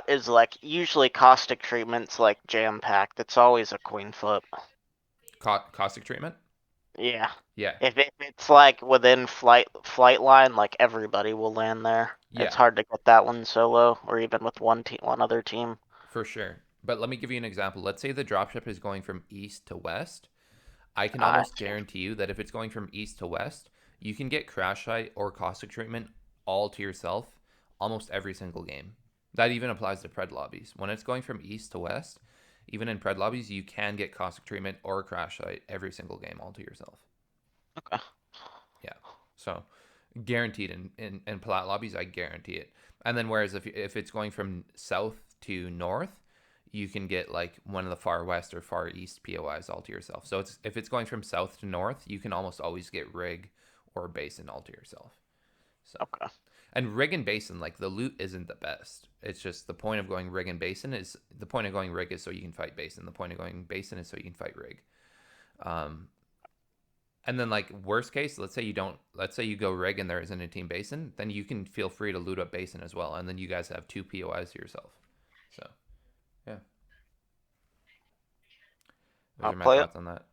is like usually caustic treatment's like jam packed. It's always a queen flip. Caustic treatment? Yeah. Yeah. If it's like within flight line, like everybody will land there. It's Yeah, hard to get that one solo or even with one other team. for sure. But let me give you an example. Let's say the dropship is going from east to west. I can I almost see. guarantee you that if it's going from east to west, you can get crash site or caustic treatment all to yourself almost every single game. That even applies to pred lobbies. When it's going from east to west, even in pred lobbies, you can get caustic treatment or crash site every single game all to yourself. Okay. Yeah. So guaranteed in plat lobbies, I guarantee it. And then whereas if it's going from south to north, you can get like one of the far west or far east POIs all to yourself. So it's if it's going from south to north, you can almost always get rig or basin all to yourself. So Okay. and rig and basin, like the loot isn't the best. It's just the point of going rig and basin is the point of going rig is so you can fight basin. The point of going basin is so you can fight rig. Um, and then like worst case, let's say you go rig and there isn't a team basin, then you can feel free to loot up basin as well. And then you guys have two POIs to yourself. So yeah, those I'll are my play it. thoughts on that.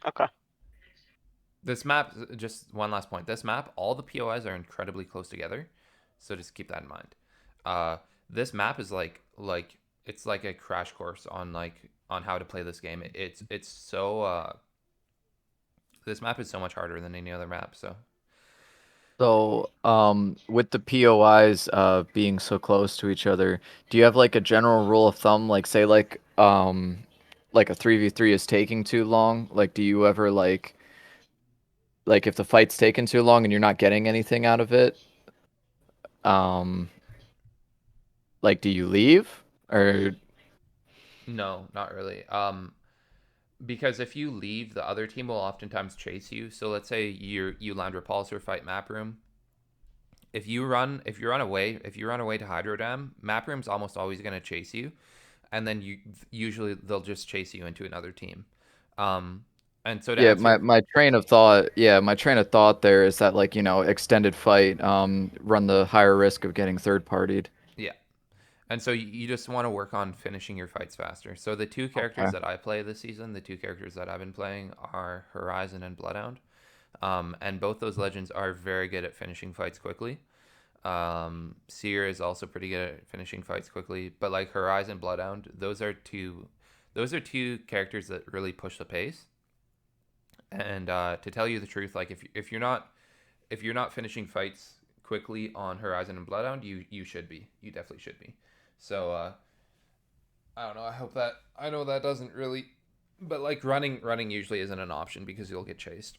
Okay. This map, just one last point. This map, all the POIs are incredibly close together. So just keep that in mind. Uh this map is like it's like a crash course on on how to play this game. It's so this map is so much harder than any other map, so So, with the POIs being so close to each other, do you have like a general rule of thumb? Like, say, like a 3v3 is taking too long. Like, do you ever like if the fight's taking too long and you're not getting anything out of it, um, like, do you leave or no, not really. Because if you leave, the other team will oftentimes chase you. So let's say you land repulsor fight map room. If you run away to hydro dam, map room's almost always going to chase you, and then you usually they'll just chase you into another team. Um, and so to Yeah, my answer, my train of thought, yeah, my train of thought there is that like, extended fight, run the higher risk of getting third partied. yeah, and so you just want to work on finishing your fights faster. So the two characters Okay. that I play this season, the two characters that I've been playing are Horizon and Bloodhound. And both those legends are very good at finishing fights quickly. Seer is also pretty good at finishing fights quickly, but like Horizon, Bloodhound, those are two characters that really push the pace. And to tell you the truth, like if you're not finishing fights quickly on Horizon and Bloodhound, you should be. You definitely should be. So I don't know. I know that doesn't really, but like running usually isn't an option because you'll get chased.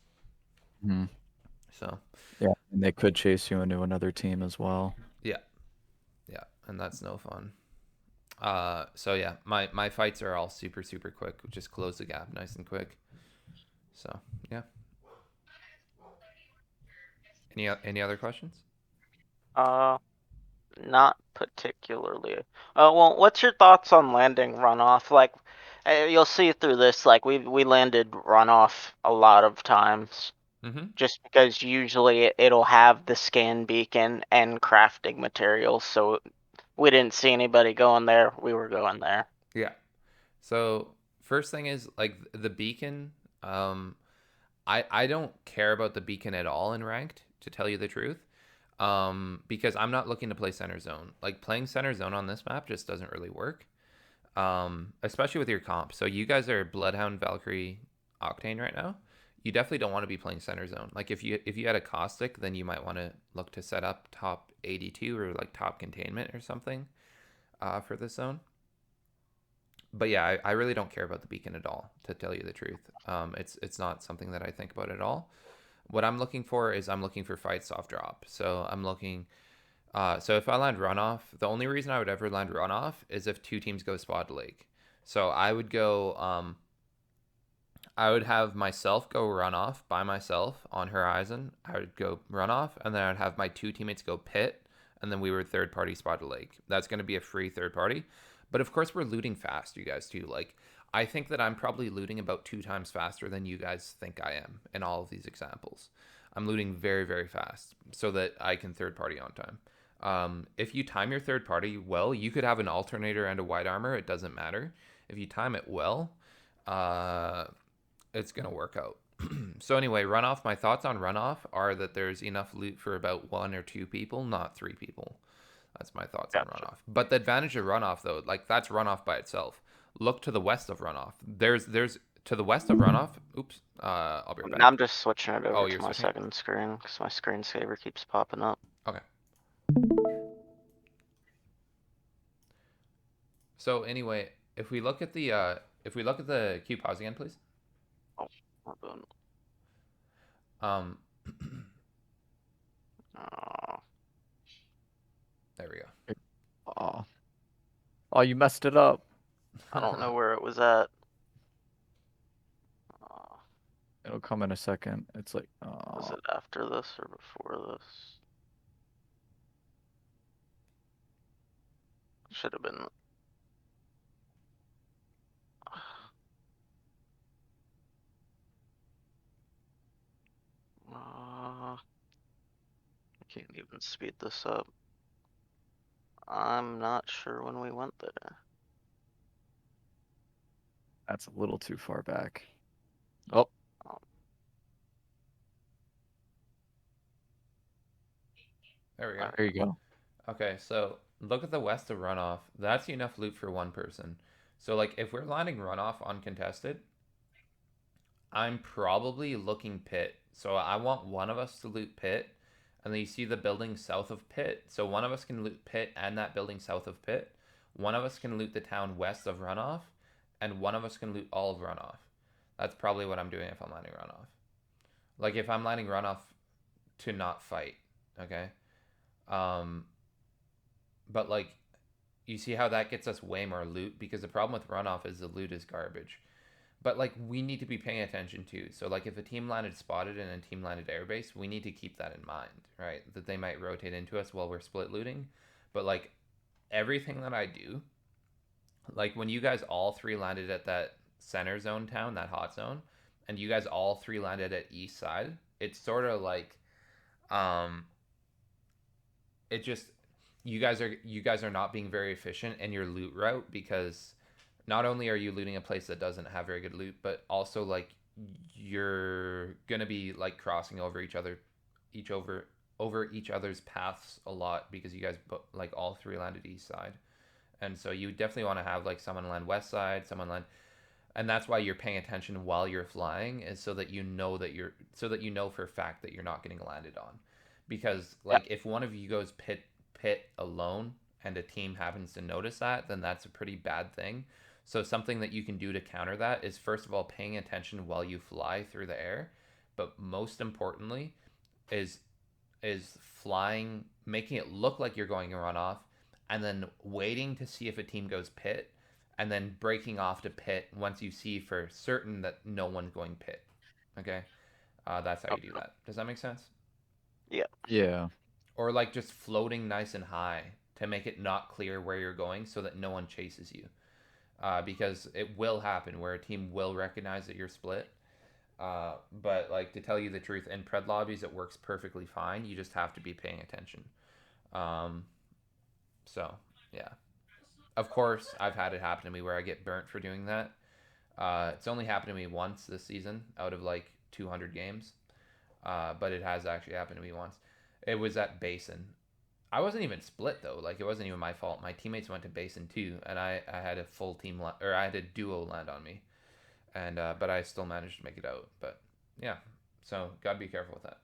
Hmm. So Yeah, and they could chase you into another team as well. yeah, yeah, and that's no fun. So yeah, my fights are all super quick. Just close the gap nice and quick. So yeah. Any other questions? Uh, Not particularly. Well, what's your thoughts on landing runoff? Like, you'll see through this. Like, we landed runoff a lot of times, Mm-hmm. just because usually it'll have the scan beacon and crafting materials. So we didn't see anybody going there. We were going there. Yeah. So first thing is like the beacon. Um, I don't care about the beacon at all in ranked, to tell you the truth. Because I'm not looking to play center zone. Like playing center zone on this map just doesn't really work. Especially with your comp. So you guys are Bloodhound, Valkyrie, Octane right now. You definitely don't want to be playing center zone. Like if you had a caustic, then you might want to look to set up top 82 or like top containment or something for this zone. But yeah, I really don't care about the beacon at all, to tell you the truth. It's not something that I think about at all. What I'm looking for is I'm looking for fight soft drop. So I'm looking. So if I land runoff, the only reason I would ever land runoff is if two teams go spot lake. So I would go. I would have myself go runoff by myself on Horizon. I would go runoff, and then I'd have my two teammates go pit, and then we were third party spotted lake. That's going to be a free third party. But of course, we're looting fast, you guys too. Like I think that I'm probably looting about two times faster than you guys think I am in all of these examples. I'm looting very fast so that I can third party on time. If you time your third party well, you could have an alternator and a white armor. It doesn't matter. If you time it well, uh, it's gonna work out. So anyway, runoff. My thoughts on runoff are that there's enough loot for about 1 or 2 people, not 3 people. That's my thoughts on Gotcha. runoff. But the advantage of runoff, though, like that's runoff by itself. Look to the west of runoff. There's to the west of runoff. Oops. I'll be right back. I'm just switching it Oh, over you're to my switching it. second screen because my screensaver keeps popping up. Okay. So anyway, if we look at the queue pause again, please. Oh, hold on. Um, Uh, there we Oh, oh, you messed it up. I don't go. know where it was at. Uh, It'll come in a second. It's like, was oh, it after this or before this? Should have been. I can't even speed this up. I'm not sure when we went there. that's a little too far back. Oh, Oh, There we go. alright. there you go. Okay, so look at the west of runoff. That's enough loot for 1 person. So like if we're landing runoff uncontested, I'm probably looking pit. So I want one of us to loot pit, and then you see the building south of pit. So one of us can loot pit and that building south of pit. One of us can loot the town west of runoff, and one of us can loot all of runoff. That's probably what I'm doing if I'm landing runoff. Like if I'm landing runoff to not fight, okay? Um, but like you see how that gets us way more loot because the problem with runoff is the loot is garbage. But like we need to be paying attention too. So like if a team landed spotted and a team landed airbase, we need to keep that in mind, right? That they might rotate into us while we're split looting. But like everything that I do, like when you guys all three landed at that center zone town, that hot zone, and you guys all three landed at east side, it's sort of like um it just you guys are not being very efficient in your loot route because not only are you looting a place that doesn't have very good loot, but also like you're gonna be like crossing over each over each other's paths a lot because you guys like all three landed east side, and so you definitely want to have like someone land west side, someone land, and that's why you're paying attention while you're flying is so that you know for a fact that you're not getting landed on, because Yeah. like if one of you goes pit alone and a team happens to notice that, then that's a pretty bad thing. So something that you can do to counter that is first of all paying attention while you fly through the air, but most importantly is flying, making it look like you're going to run off, and then waiting to see if a team goes pit, and then breaking off to pit once you see for certain that no one's going pit. Okay, that's how you do Okay. that. Does that make sense? Yeah. Yeah. Or like just floating nice and high to make it not clear where you're going so that no one chases you. Because it will happen where a team will recognize that you're split. But like to tell you the truth, in pred lobbies it works perfectly fine. You just have to be paying attention. Um, so yeah, of course I've had it happen to me where I get burnt for doing that. It's only happened to me once this season out of like 200 games, but it has actually happened to me once. It was at Basin. I wasn't even split though. Like it wasn't even my fault. My teammates went to Basin too, and I had a full team or I had a duo land on me, and but I still managed to make it out. But yeah, so gotta be careful with that.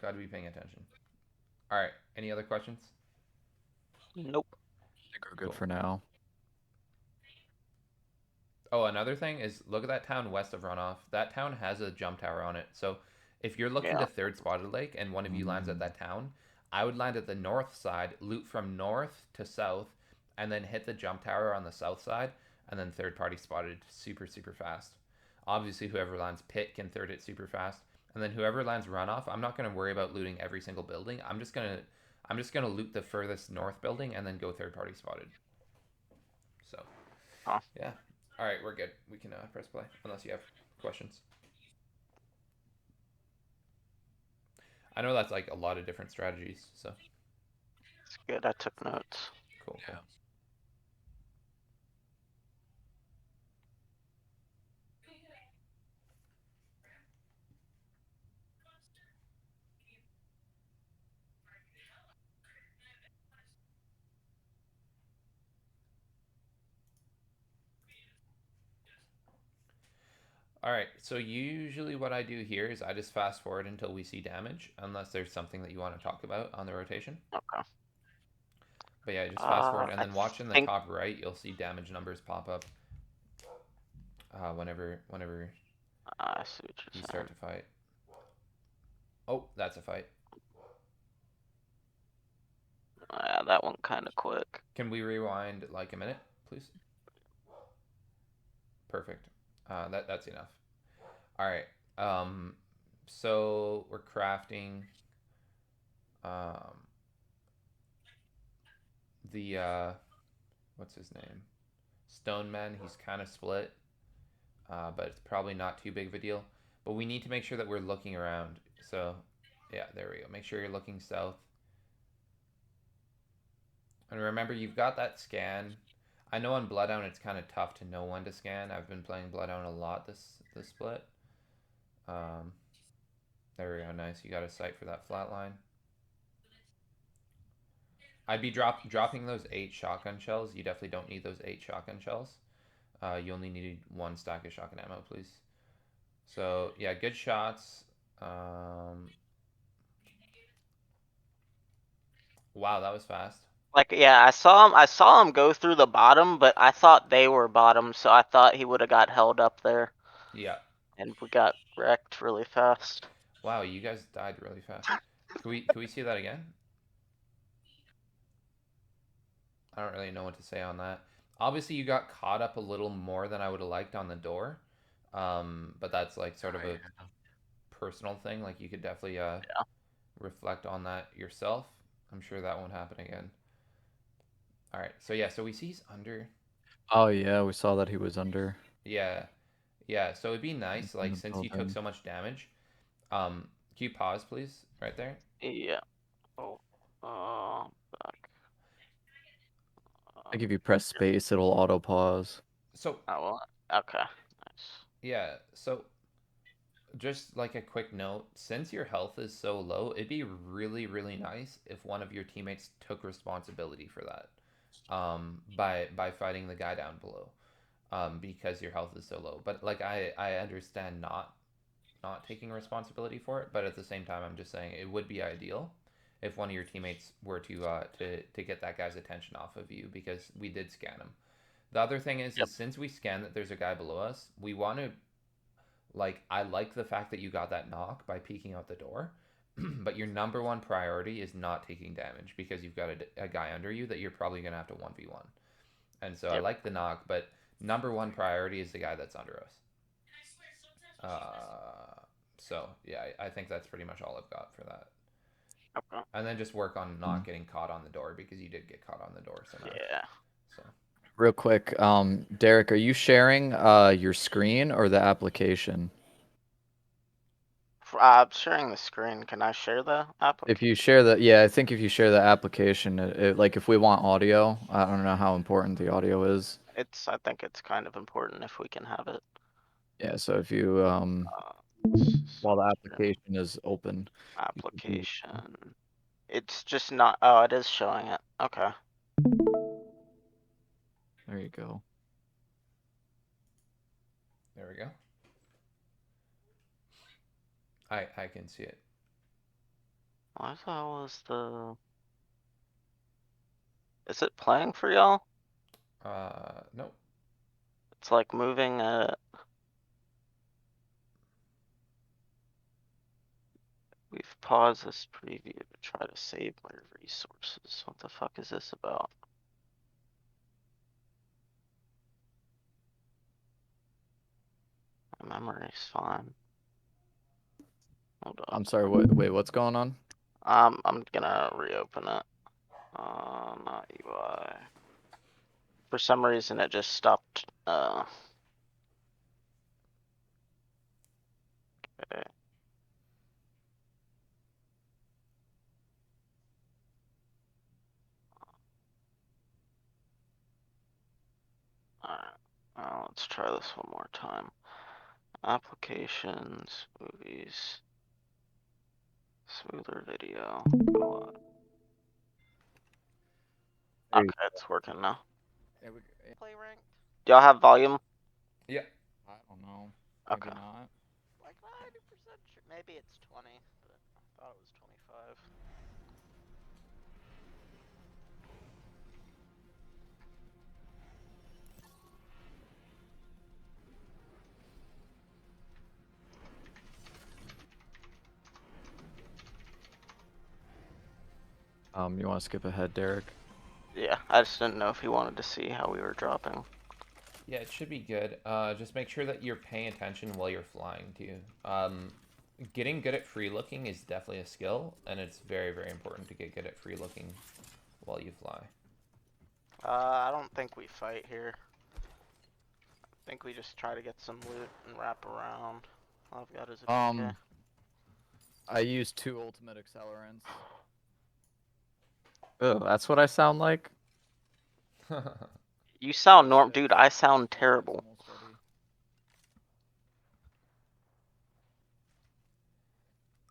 Gotta be paying attention. All right. Any other questions? Nope. I think we're good Cool. for now. Oh, another thing is look at that town west of Runoff. That town has a jump tower on it. So if you're looking Yeah. to third spotted lake and one of you lands at that town, I would land at the north side, loot from north to south, and then hit the jump tower on the south side, and then third party spotted super fast. Obviously, whoever lands pit can third it super fast, and then whoever lands runoff, I'm not gonna worry about looting every single building. I'm just gonna loot the furthest north building and then go third party spotted. So Huh. yeah. All right, we're good. We can press play unless you have questions. I know that's like a lot of different strategies. So It's good. I took notes. Cool, cool. All right, so usually what I do here is I just fast forward until we see damage, unless there's something that you want to talk about on the rotation. Okay. But yeah, just fast forward, and I then watch in the think top right, you'll see damage numbers pop up whenever I see what you you're start saying. to fight. Oh, that's a fight. Yeah, that one kind of quick. Can we rewind like a minute, please? Perfect. That's enough. All right. Um, so we're crafting um, the what's his name? Stone Man. He's kind of split, but it's probably not too big of a deal. But we need to make sure that we're looking around. So, yeah, there we go. Make sure you're looking south. And remember, you've got that scan. I know on Bloodhound it's kind of tough to know when to scan. I've been playing Bloodhound a lot this split. Um, there we go. Nice. You got a sight for that flat line. I'd be dropping those 8 shotgun shells. You definitely don't need those 8 shotgun shells. You only need 1 stack of shotgun ammo, please. So yeah, good shots. Um, wow, that was fast. Like, yeah, I saw him. I saw him go through the bottom, but I thought they were bottom, so I thought he would have got held up there, Yeah. and we got wrecked really fast. Wow, you guys died really fast. Can we see that again? I don't really know what to say on that. Obviously, you got caught up a little more than I would have liked on the door, but that's like sort of a personal thing. Like you could definitely Yeah. reflect on that yourself. I'm sure that won't happen again. All right, so yeah, so we see he's under. Oh yeah, we saw that he was under Yeah, yeah. So it'd be nice, in like the since you took building. so much damage. Can you pause, please, right there? Yeah. Oh. Back. I think if you press space, it'll auto pause. So Oh, well. Okay. Nice. yeah, so just like a quick note, since your health is so low, it'd be really, really nice if one of your teammates took responsibility for that. By fighting the guy down below, because your health is so low. But like I understand not taking responsibility for it, but at the same time, I'm just saying it would be ideal if one of your teammates were to get that guy's attention off of you because we did scan him. The other thing Yep. is since we scan that there's a guy below us, we want to like I like the fact that you got that knock by peeking out the door, but your number one priority is not taking damage because you've got a guy under you that you're probably gonna have to 1v1. And so I Yep. like the knock, but number one priority is the guy that's under us. So yeah, I think that's pretty much all I've got for that. Okay. And then just work on not getting caught on the door because you did get caught on the door somehow. Yeah. So Real quick, Derek, are you sharing your screen or the application? I'm sharing the screen. Can I share the If application? you share the, yeah, I think if you share the application, like if we want audio, I don't know how important the audio is. I think it's kind of important if we can have it. Yeah, so if you, while the Share application is open, you should be, application. It's just not. Oh, it is showing it. Okay. there you go. there we go. I can see it. Why the hell was the? Is it playing for y'all? Nope. It's like moving. We've paused this preview to try to save my resources. What the fuck is this about? My memory's fine. Hold up. I'm sorry, wait, what's going on? I'm gonna reopen it. Not UI. For some reason, it just stopped. Okay. Let's try this one more time. Applications, movies, smoother video. There Okay, you it's working now. go. Play ranked. Do y'all have volume? Yeah. I don't know. Okay. Maybe not. Like 90% sure. Maybe it's 20, but I thought it was 25. You want to skip ahead, Derek? Yeah, I just didn't know if he wanted to see how we were dropping. Yeah, it should be good. Just make sure that you're paying attention while you're flying too. Getting good at free looking is definitely a skill, and it's very, very important to get good at free looking while you fly. I don't think we fight here. I think we just try to get some loot and wrap around. All I've got is a PK. I use 2 ultimate accelerants. Oh, that's what I sound like? You sound norm, 6. dude. I sound Almost terrible.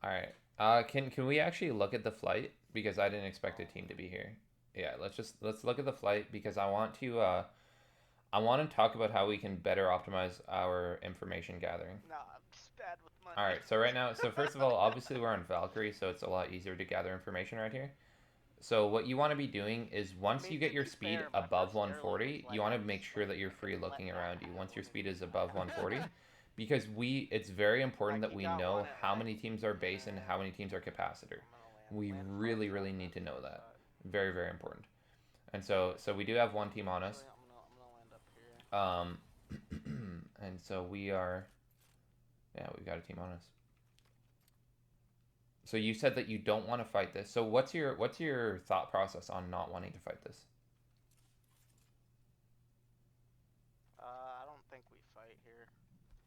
ready. All right. Can we actually look at the flight because I didn't expect a team to be here. Yeah, let's look at the flight because I want to talk about how we can better optimize our information gathering. No, I'm just bad with money. All right. So right now, so first of all, obviously we're on Valkyrie, so it's a lot easier to gather information right here. So what you want to be doing is once you get your speed above 140, you want to make sure that you're free looking around you once your speed is above 140 because it's very important that we know how many teams are base and how many teams are capacitor. We really, really need to know that. Very, very important. And so we do have one team on us. I'm gonna land up here. And so we are, yeah, we've got a team on us. So you said that you don't want to fight this. So what's your thought process on not wanting to fight this? I don't think we fight here.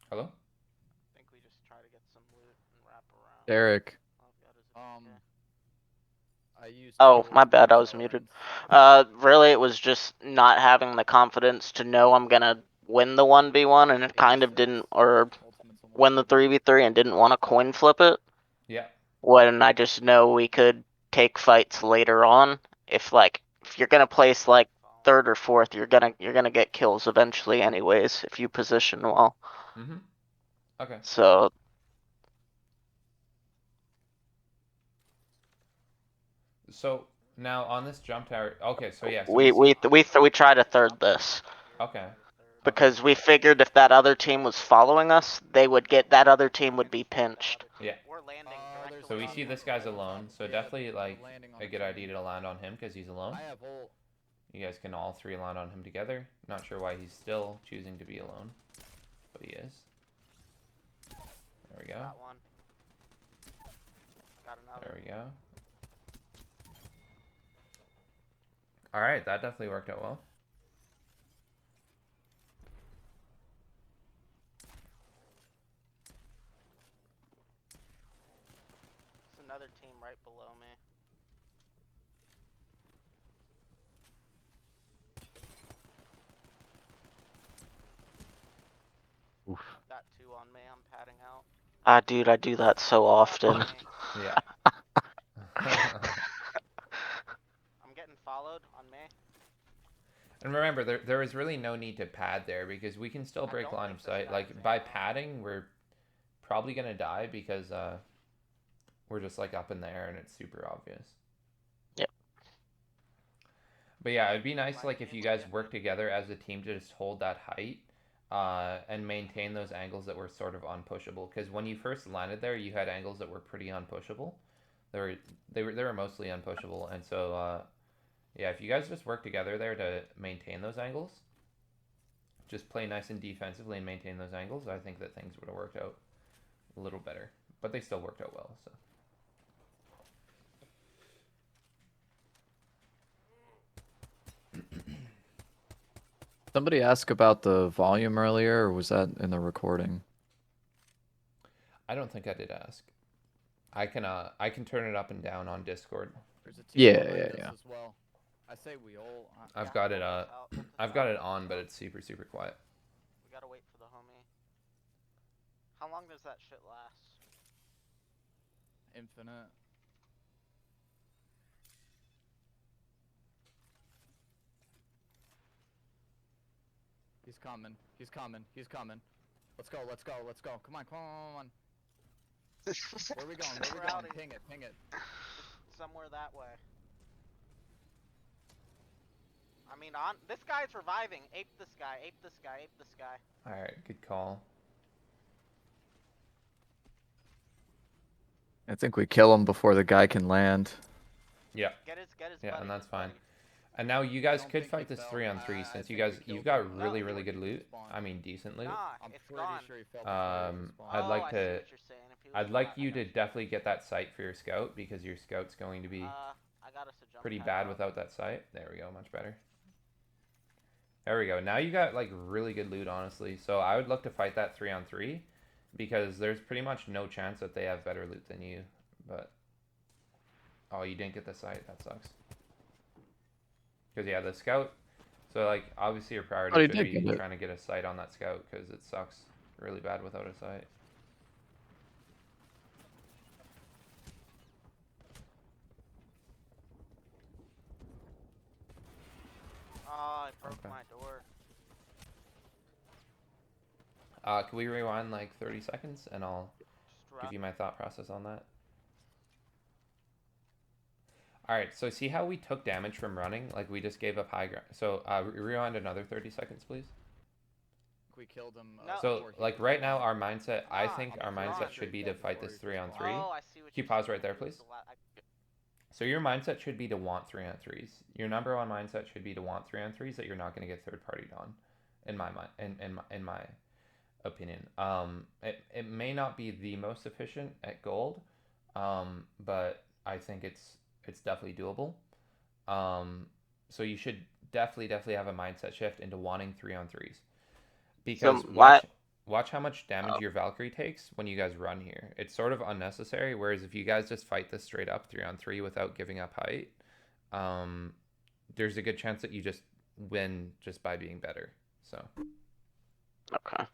Hello? I think we just try to get some loot and wrap around. Derek. All I've got is a PK. I used Oh, 2 my bad. I ultimate was muted. accelerants. Really, it was just not having the confidence to know I'm gonna win the 1v1, and it kind of 86. didn't, or Ultimate's almost win the ready. 3v3, and didn't want to coin flip it. Yeah. When I just know we could take fights later on. If you're gonna place like third or fourth, you're gonna get kills eventually, anyways, if you position well. Mm-hmm. Okay. So So now on this jump tower, okay, so yeah, so we we see. we we we try to third this. Okay. Okay. Because we figured if that other team was following us, that other team would be pinched. Yeah. We're landing So we see this guy's alone, so Yeah, definitely they're like landing on a a good team. idea to land on him because he's alone. I have ult. You guys can all three land on him together. Not sure why he's still choosing to be alone, but he is. There we go. Got one. Got another. There we go. All right, that definitely worked out well. There's another team right below me. Oof. Got 2 on me. I'm padding out. Ah, dude, I do that so often. Yeah. I'm getting followed on me. And remember, there is really no need to pad there because we can still break line of sight. Like by padding, we're probably gonna die because we're just like up in the air and it's super obvious. Yep. But yeah, it'd be nice like if you guys work together as a team to just hold that height and maintain those angles that were sort of unpushable. Because when you first landed there, you had angles that were pretty unpushable. They were mostly unpushable, and so yeah, if you guys just work together there to maintain those angles, just play nice and defensively and maintain those angles, I think that things would have worked out a little better. But they still worked out well. So. Somebody asked about the volume earlier, or was that in the recording? I don't think I did ask. I can turn it up and down on Discord. Yeah. As well. I say we all. I've got it on, but it's super super quiet. How long does that shit last? Infinite. He's coming. He's coming. He's coming. Let's go. Let's go. Let's go. Come on. Come on. Come on. Where are we going? Where are we going? Rowdy. Ping it. Ping it. Somewhere that way. I mean, this guy's reviving. Ape this guy. Ape this guy. Ape this guy. All right, good call. I think we kill him before the guy can land. Yeah. Get his Yeah, buddy, and that's his fine. buddy. And now you guys don't could think fight he this fell. 3-on-3 I since think we you've killed got him. really No, good he loot. respawned. I mean, decent loot. Nah, I'm it's pretty gone. sure he fell before he respawned. I'd like I see to. what you're saying. If he was I'd like flat, I you got to definitely get that sight for your scout because your scout's going to be I got us a jump pretty pad bad up. without that sight. There we go, much better. There we go. Now you got like really good loot, honestly. So I would look to fight that 3-on-3 because there's pretty much no chance that they have better loot than you. But oh, you didn't get the sight. That sucks. Because yeah, the scout. So like obviously your priority Oh, he should did be get it. trying to get a sight on that scout because it sucks really bad without a sight. Oh, I broke Okay. my door. Can we rewind like 30 seconds and I'll Just give you my thought process on that? Alright, so see how we took damage from running? Like we just gave up high ground. So rewind another 30 seconds, please. We killed him. No. So like right now our mindset, I Nah, think it's our mindset gone. should be to fight this 3-on-3. Oh, I see what Can you you're pause saying. right there, If he was please? So your mindset should be to want 3-on-3s. Your number one mindset should be to want 3-on-3s that you're not going to get third partied on, in my mind, in my opinion. It may not be the most efficient at gold, but I think it's definitely doable. So you should definitely have a mindset shift into wanting 3-on-3s because watch how much damage your Valkyrie takes when you guys run here. It's sort of unnecessary. Whereas if you guys just fight this straight up 3-on-3 without giving up height, there's a good chance that you just win just by being better. So Okay.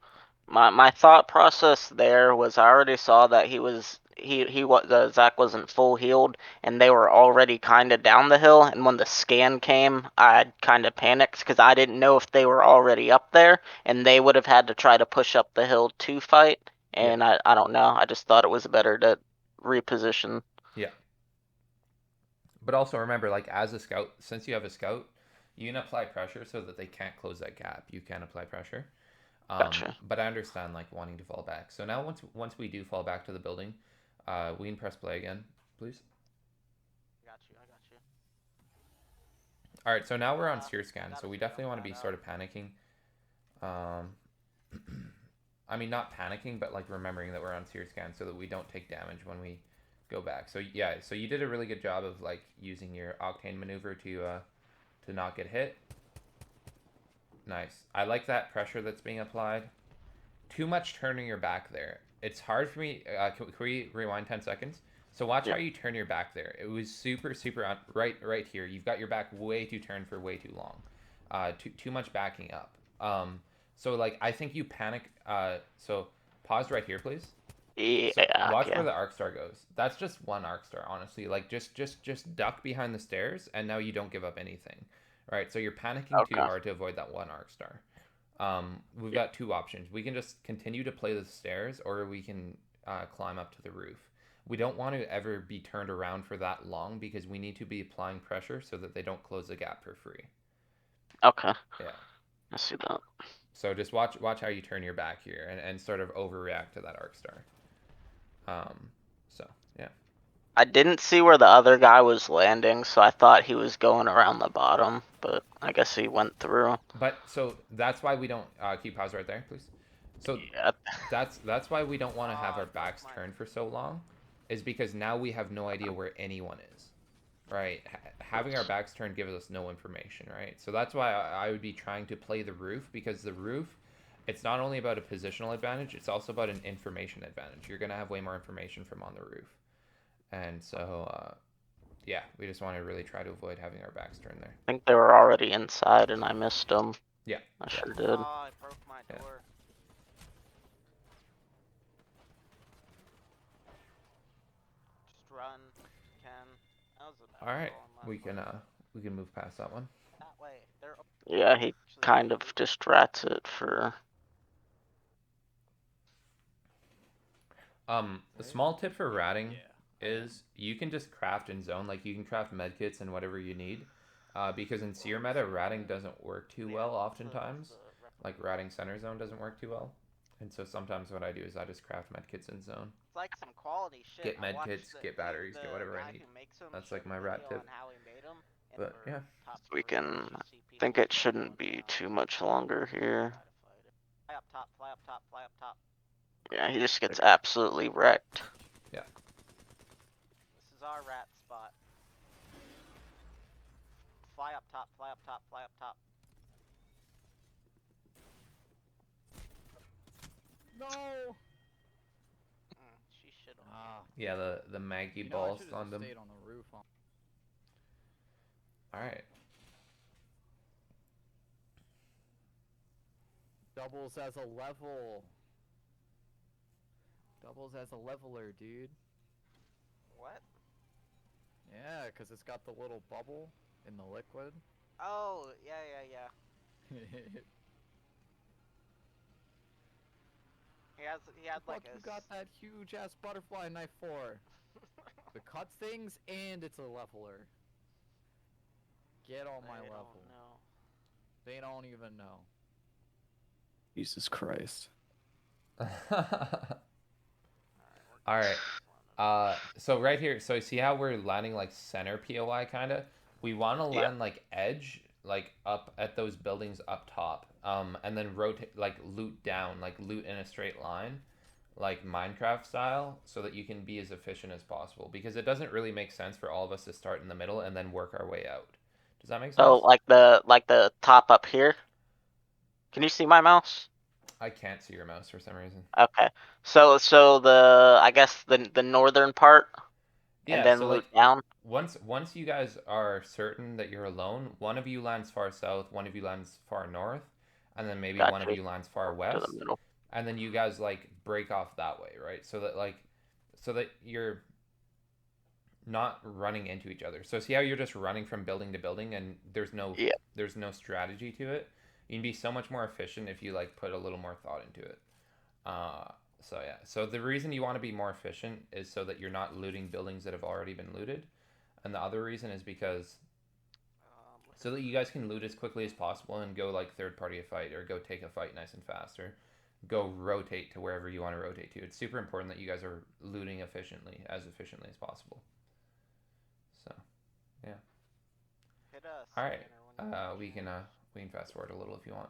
My thought process there was I already saw that Zach wasn't full healed and they were already kind of down the hill, and when the scan came I kind of panicked because I didn't know if they were already up there and they would have had to try to push up the hill to fight, and I don't know, I just thought it was better to reposition. yeah. But also remember, like as a scout, since you have a scout, you can apply pressure so that they can't close that gap. You can apply pressure. Gotcha. But I understand like wanting to fall back. So now once we do fall back to the building, we can press play again, please. I got you. All right, so now we're on sear scan, so we definitely want to be that sort of panicking. I mean, not panicking, but like remembering that we're on sear scan so that we don't take damage when we go back. So yeah, so you did a really good job of like using your octane maneuver to not get hit. Nice. I like that pressure that's being applied. Too much turning your back there. It's hard for me. Can we rewind 10 seconds? So watch how you turn your back there. It was super right here. You've got your back way too turned for way too long. Too much backing up. So like I think you panic. So pause right here, please. Yeah, So watch where the arc star goes. That's just one arc star, honestly. Like just duck behind the stairs, and now you don't give up anything. Right, so you're panicking too hard to avoid that one arc star. We've got two options. We can just continue to play the stairs, or we can climb up to the roof. We don't want to ever be turned around for that long because we need to be applying pressure so that they don't close the gap for free. Okay. Yeah. I see that. So just watch how you turn your back here and sort of overreact to that arc star. So yeah. I didn't see where the other guy was landing, so I thought he was going around the bottom, but I guess he went through. But so that's why we don't keep pause right there, please. So Yeah. that's why we don't want to have our backs turned for so long, is because now we have no idea where anyone is, right? Having our backs turned gives us no information, right? So that's why I would be trying to play the roof, because the roof, it's not only about a positional advantage, it's also about an information advantage. You're gonna have way more information from on the roof, and so yeah, we just want to really try to avoid having our backs turned there. I think they were already inside and I missed them. Yeah. I sure did. Oh, I broke my door. All right, we can move past that one. Yeah, he kind of just rats it for. A small tip for ratting is you can just craft in zone. Like you can craft medkits and whatever you need. Because in seer meta, ratting doesn't work too well oftentimes. Like ratting center zone doesn't work too well. And so sometimes what I do is I just craft medkits in zone. Get medkits, get batteries, get whatever I need. That's like my rat tip. But yeah. We can. Think it shouldn't be too much longer here. Yeah, he just gets absolutely wrecked. Yeah. No. Ah, Yeah, the Maggie you know I ball should have stunned just him. stayed on the roof. Alright. Doubles as a level. Doubles as a leveler, dude. What? Yeah, because it's got the little bubble in the liquid. Oh, yeah. He had The fuck you got that huge ass butterfly knife for? It cuts things and it's a leveler. Get on my level. They don't even know. Jesus Christ. Alright. So right here, so see how we're landing like center POI kind of? We want to Yeah. land like edge, like up at those buildings up top, and then rotate, like loot down, like loot in a straight line, like Minecraft style, so that you can be as efficient as possible. Because it doesn't really make sense for all of us to start in the middle and then work our way out. Does that make Oh, sense? like the top up here. Can you see my mouse? I can't see your mouse for some reason. Okay. So the I guess the northern part, and Yeah, so then loot like down. once you guys are certain that you're alone, one of you lands far south, one of you lands far north, and then maybe one of Gotcha. you lands far To the west, middle. and then you guys like break off that way, right? So that you're not running into each other. So see how you're just running from building to building and Yeah. there's no strategy to it. You can be so much more efficient if you like put a little more thought into it. Uh, so yeah. So the reason you want to be more efficient is so that you're not looting buildings that have already been looted. And the other reason is because so that you guys can loot as quickly as possible and go like third party a fight or go take a fight nice and fast or go rotate to wherever you want to rotate to. It's super important that you guys are looting efficiently as possible. So yeah. All right. We can fast forward a little if you want.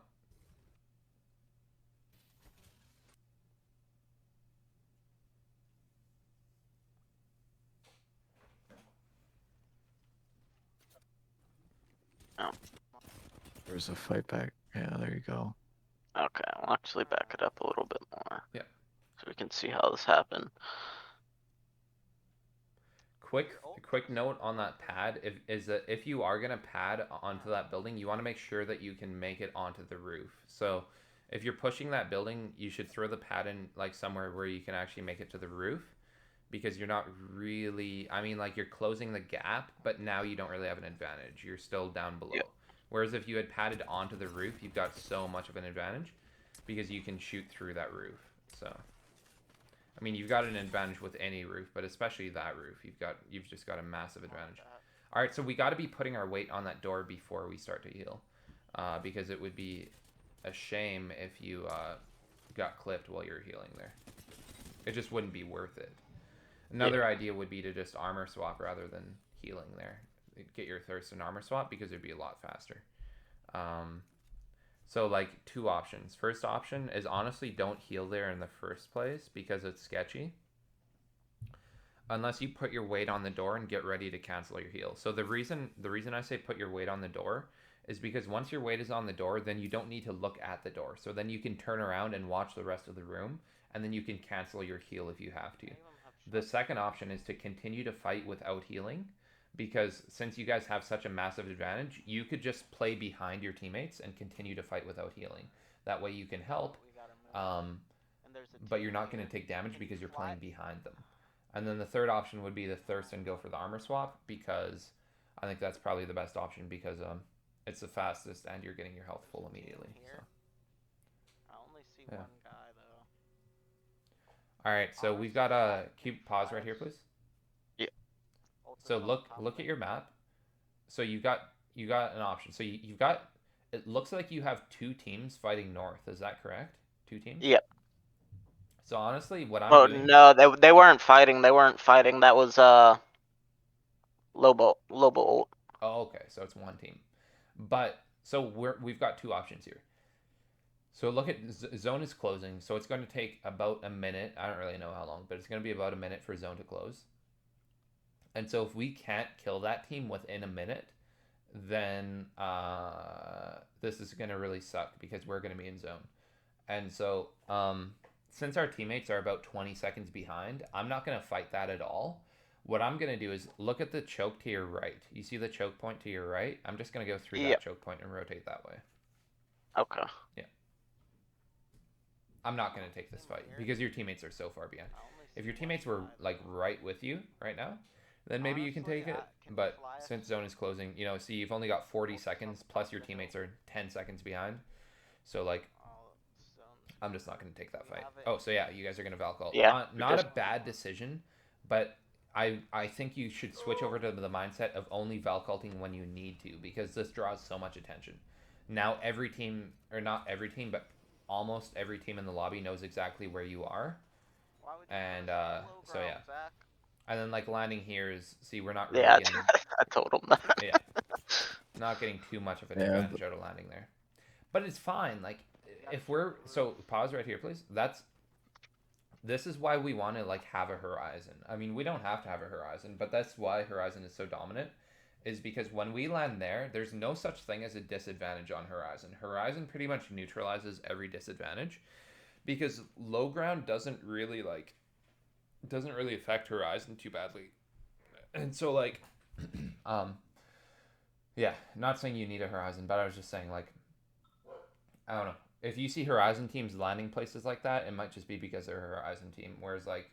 Oh, There's a fight back. Yeah, there you go. okay. I'll actually back it up a little bit more. Yeah. So we can see how this happened. Quick note on that pad is that if you are gonna pad onto that building, you want to make sure that you can make it onto the roof. So if you're pushing that building, you should throw the pad in like somewhere where you can actually make it to the roof because you're not really, I mean, like you're closing the gap, but now you don't really have an advantage. You're still down Yeah. below. Whereas if you had padded onto the roof, you've got so much of an advantage because you can shoot through that roof. So I mean, you've got an advantage with any roof, but especially that roof. You've just got a massive advantage. All right, so we got to be putting our weight on that door before we start to heal, because it would be a shame if you got clipped while you're healing there. It just wouldn't be worth it. Another Yeah. idea would be to just armor swap rather than healing there. Get your thirst and armor swap because it'd be a lot faster. Um, so like two options. First option is honestly don't heal there in the first place because it's sketchy. Unless you put your weight on the door and get ready to cancel your heal. So the reason I say put your weight on the door is because once your weight is on the door, then you don't need to look at the door. So then you can turn around and watch the rest of the room and then you can cancel your heal if you have to. The second option is to continue to fight without healing because since you guys have such a massive advantage, you could just play behind your teammates and continue to fight without healing. That way you can help, um, but you're not going to take damage because you're playing behind them. And then the third option would be the thirst and go for the armor swap because I think that's probably the best option because it's the fastest and you're getting your health full Team immediately. So here. I only see yeah. one guy though. All right, so we've Honestly, got I a can keep pause right here, flash. please. Yeah. So Ultra's on look top at mid. your map. So you got an option. So you've got. It looks like you have two teams fighting north. Is that correct? Two teams. Yep. So honestly, what I'm Well, doing. no, they weren't fighting. They weren't fighting. That was Lobo ult. Oh, okay. So it's one team. But so we've got two options here. So look at zone is closing. So it's going to take about a minute. I don't really know how long, but it's going to be about a minute for zone to close. And so if we can't kill that team within a minute, then this is going to really suck because we're going to be in zone. And so, since our teammates are about 20 seconds behind, I'm not going to fight that at all. What I'm going to do is look at the choke to your right. You see the choke point to your right? I'm just going to go through that Yep. choke point and rotate that way. Okay. Yeah. I'm not going to take this fight because your teammates are so far behind. If your teammates were like right with you right now, then maybe you can take it. But since zone is closing, see, you've only got 40 seconds plus your teammates are 10 seconds behind. So like I'm just not going to take that fight. Oh, so yeah, you guys are going to Valkyrie. Yeah. Not We not a just. bad decision, but I think you should switch over to the mindset of only Valkyrie when you need to because this draws so much attention. Now every team, or not every team, but almost every team in the lobby knows exactly where you are, and so yeah. And then like landing here is see we're not really Yeah. getting I told him that. yeah not getting too much of an Yeah, advantage out of landing there, but it's fine. Like if we're so pause right here, please. This is why we want to like have a horizon. I mean, we don't have to have a horizon, but that's why horizon is so dominant is because when we land there, there's no such thing as a disadvantage on horizon. Horizon pretty much neutralizes every disadvantage because low ground doesn't really affect horizon too badly. And so like um yeah, not saying you need a horizon, but I was just saying like I don't know. If you see Horizon teams landing places like that, it might just be because they're a Horizon team. Whereas like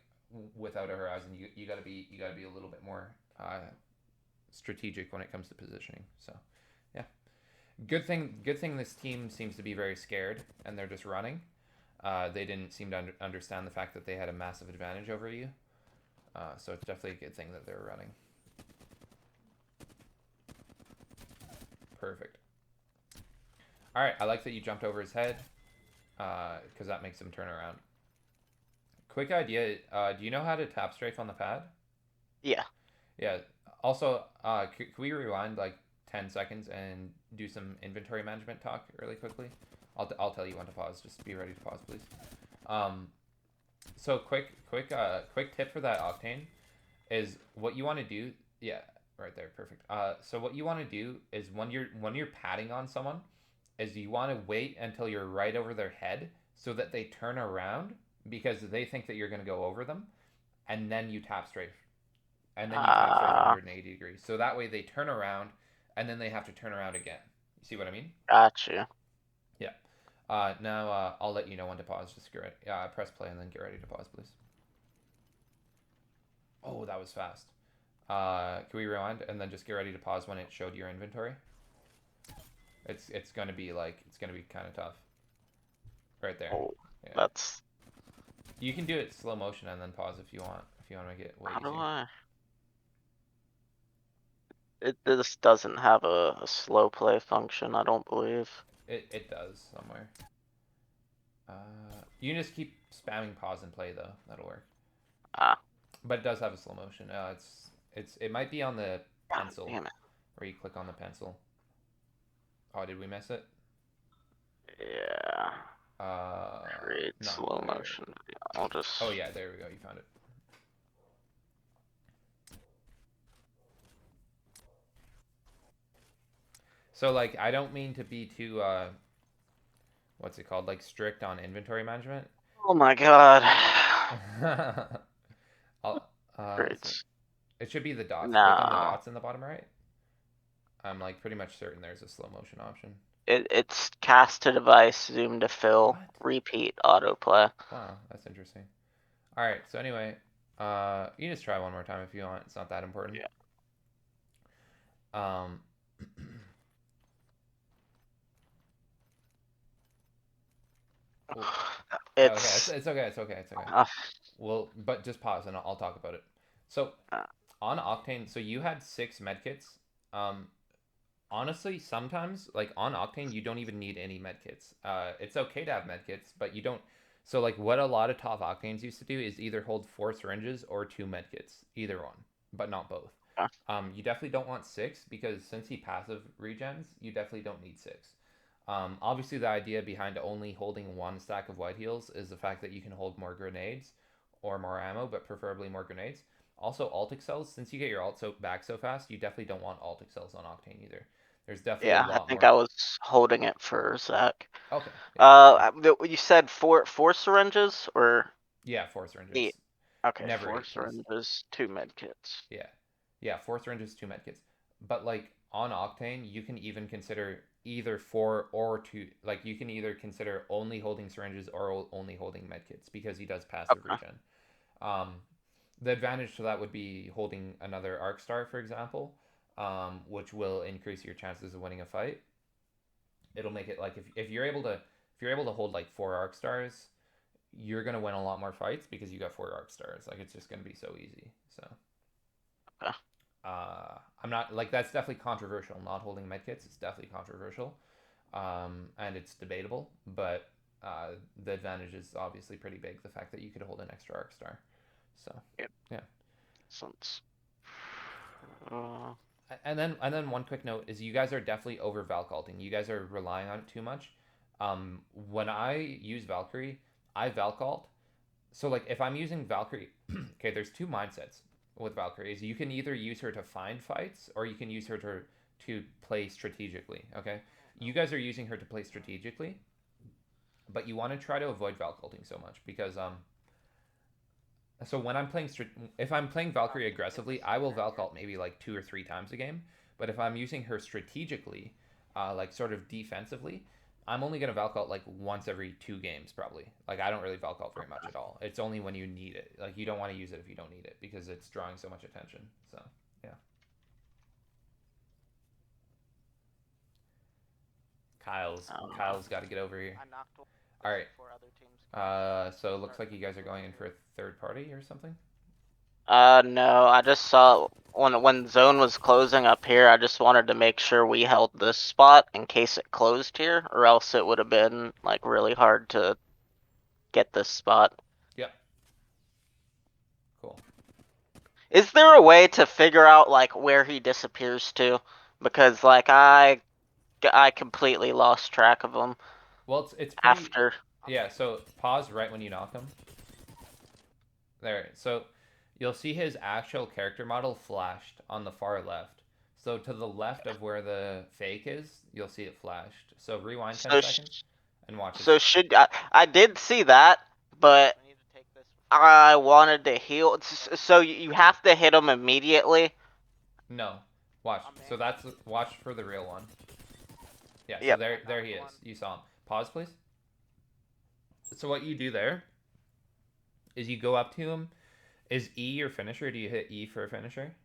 without a Horizon, you gotta be a little bit more strategic when it comes to positioning. So yeah, good thing this team seems to be very scared and they're just running. They didn't seem to understand the fact that they had a massive advantage over you. So it's definitely a good thing that they're running. Perfect. All right, I like that you jumped over his head because that makes him turn around. Quick idea. Do you know how to tap strafe on the pad? Yeah. Yeah. Also, can we rewind like 10 seconds and do some inventory management talk really quickly? I'll tell you when to pause. Just be ready to pause, please. Um, so quick tip for that octane is what you want to do. Yeah, right there, perfect. So what you want to do is when you're padding on someone, is you want to wait until you're right over their head so that they turn around because they think that you're going to go over them, and then you tap strafe, and then you tap strafe Uh, 180 degrees. So that way they turn around, and then they have to turn around again. You see what I mean? got you. Yeah. Now I'll let you know when to pause. Just get ready. Press play and then get ready to pause, please. Oh, that was fast. Can we rewind and then just get ready to pause when it showed your inventory? It's gonna be kind of tough. Right there. Oh, Yeah. that's. You can do it slow motion and then pause if you want. If you want to make it way How do easier. I? This doesn't have a slow play function, I don't believe. It does somewhere. You can just keep spamming pause and play though. That'll work. Ah, But it does have a slow motion. It might be on the God pencil damn it. where you click on the pencil. Oh, did we miss it? Yeah. Create Not slow there. motion video. I'll just. Oh yeah, there we go. You found it. So like, I don't mean to be too what's it called? Like strict on inventory management. Oh my god. I'll, Creates. it should be the dots. Click on the No. dots in the bottom right. I'm like pretty much certain there's a slow motion option. It's cast to device, zoom to fill, What? repeat, autoplay. Wow, that's interesting. All right. So anyway, you just try one more time if you want. It's not that important. Yeah. Um, well, okay, It's it's okay, it's okay, it's okay. uh, Well, but just pause and I'll talk about it. So uh, on Octane, so you had 6 medkits. Um, honestly, sometimes like on Octane, you don't even need any medkits. It's okay to have medkits, but you don't. So like what a lot of top Octanes used to do is either hold 4 syringes or 2 medkits, either one, but not both. uh, You definitely don't want 6 because since he passive regens, you definitely don't need 6. Obviously, the idea behind only holding 1 stack of white heals is the fact that you can hold more grenades or more ammo, but preferably more grenades. Also, alt excels, since you get your alt back so fast, you definitely don't want alt excels on Octane either. There's definitely a yeah, I lot think more. I was holding it for Zach. Okay, yeah, that's fine. You said four syringes or Yeah, 4 syringes. 8? Okay, Never four 8, please. syringes, 2 medkits. Yeah. Yeah, 4 syringes, 2 medkits. But like on Octane, you can even consider either 4 or 2. Like you can either consider only holding syringes or only holding medkits because he does passive Okay. regen. Um, the advantage to that would be holding another arc star, for example, which will increase your chances of winning a fight. It'll make it like if you're able to hold like 4 arc stars, you're gonna win a lot more fights because you got 4 arc stars. Like it's just gonna be so easy. So Okay. I'm not like that's definitely controversial. Not holding medkits is definitely controversial, and it's debatable. But the advantage is obviously pretty big. The fact that you could hold an extra arc star. So Yep. yeah. Since uh, And then one quick note is you guys are definitely over Valculting. You guys are relying on it too much. When I use Valkyrie, I Valcult. So like if I'm using Valkyrie, okay, there's 2 mindsets with Valkyrie. Is you can either use her to find fights or you can use her to play strategically. Okay, you guys are using her to play strategically, but you want to try to avoid Valculting so much because so when I'm playing, if I'm playing Valkyrie aggressively, I will Valcult maybe like 2 or 3 times a game. But if I'm using her strategically, like sort of defensively, I'm only gonna Valcult like once every 2 games probably. Like I don't really Valcult very much at all. It's only when you need it. Like you don't want to use it if you don't need it because it's drawing so much attention. So yeah, Kyle's got to get over here. All right. So it looks like you guys are going in for a third party or something. no, I just saw when zone was closing up here. I just wanted to make sure we held this spot in case it closed here, or else it would have been like really hard to get this spot. Yep. Cool. Is there a way to figure out like where he disappears to? Because like I completely lost track of him Well, it's pretty. after. Yeah. So pause right when you knock him. There. So you'll see his actual character model flashed on the far left. So to the left of where the fake is, you'll see it flashed. So rewind 10 So seconds and watch his. so should I did see that, but I wanted to heal. So you have to hit him immediately. No. Watch. So that's watch for the real one. Yeah. So Yep. there he is. You saw him. Pause, please. So what you do there is you go up to him. Is E your finisher? Do you hit E for a finisher?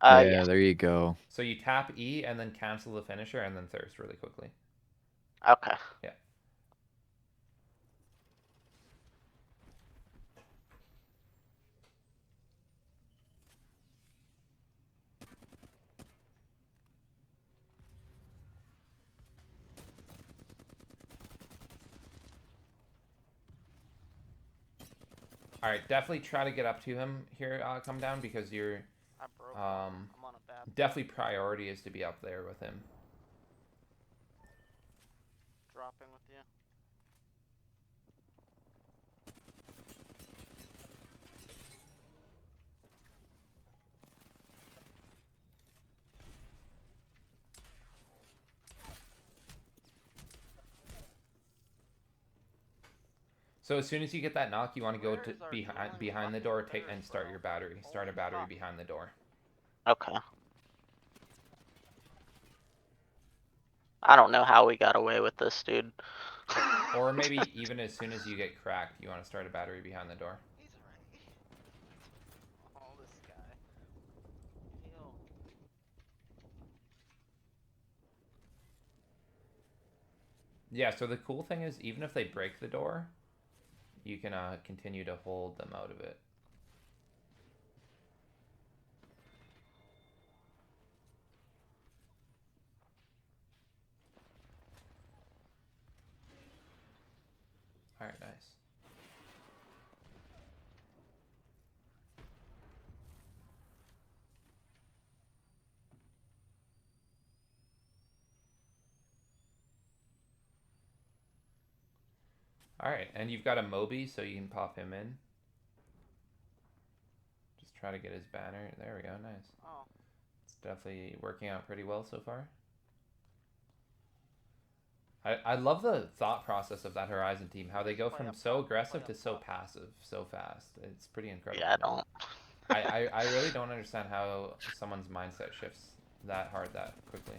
Yeah. Yeah, there you go. So you tap E and then cancel the finisher and then thirst really quickly. Okay. Yeah. All right, definitely try to get up to him here. Come down because you're definitely priority is to be up there with him. Dropping with you. So as soon as you get that knock, you want to go to behind the door, take and start your battery. Start a battery behind the door. Okay. I don't know how we got away with this, dude. Or maybe even as soon as you get cracked, you want to start a battery behind the door. Yeah, so the cool thing is, even if they break the door, you can continue to hold them out of it. All right, nice. All right, and you've got a Moby, so you can pop him in. Just try to get his banner. There we go, nice. Oh. It's definitely working out pretty well so far. I love the thought process of that Horizon team, how they go from so aggressive to so passive so fast. It's pretty incredible. Yeah, I don't. I really don't understand how someone's mindset shifts that hard that quickly.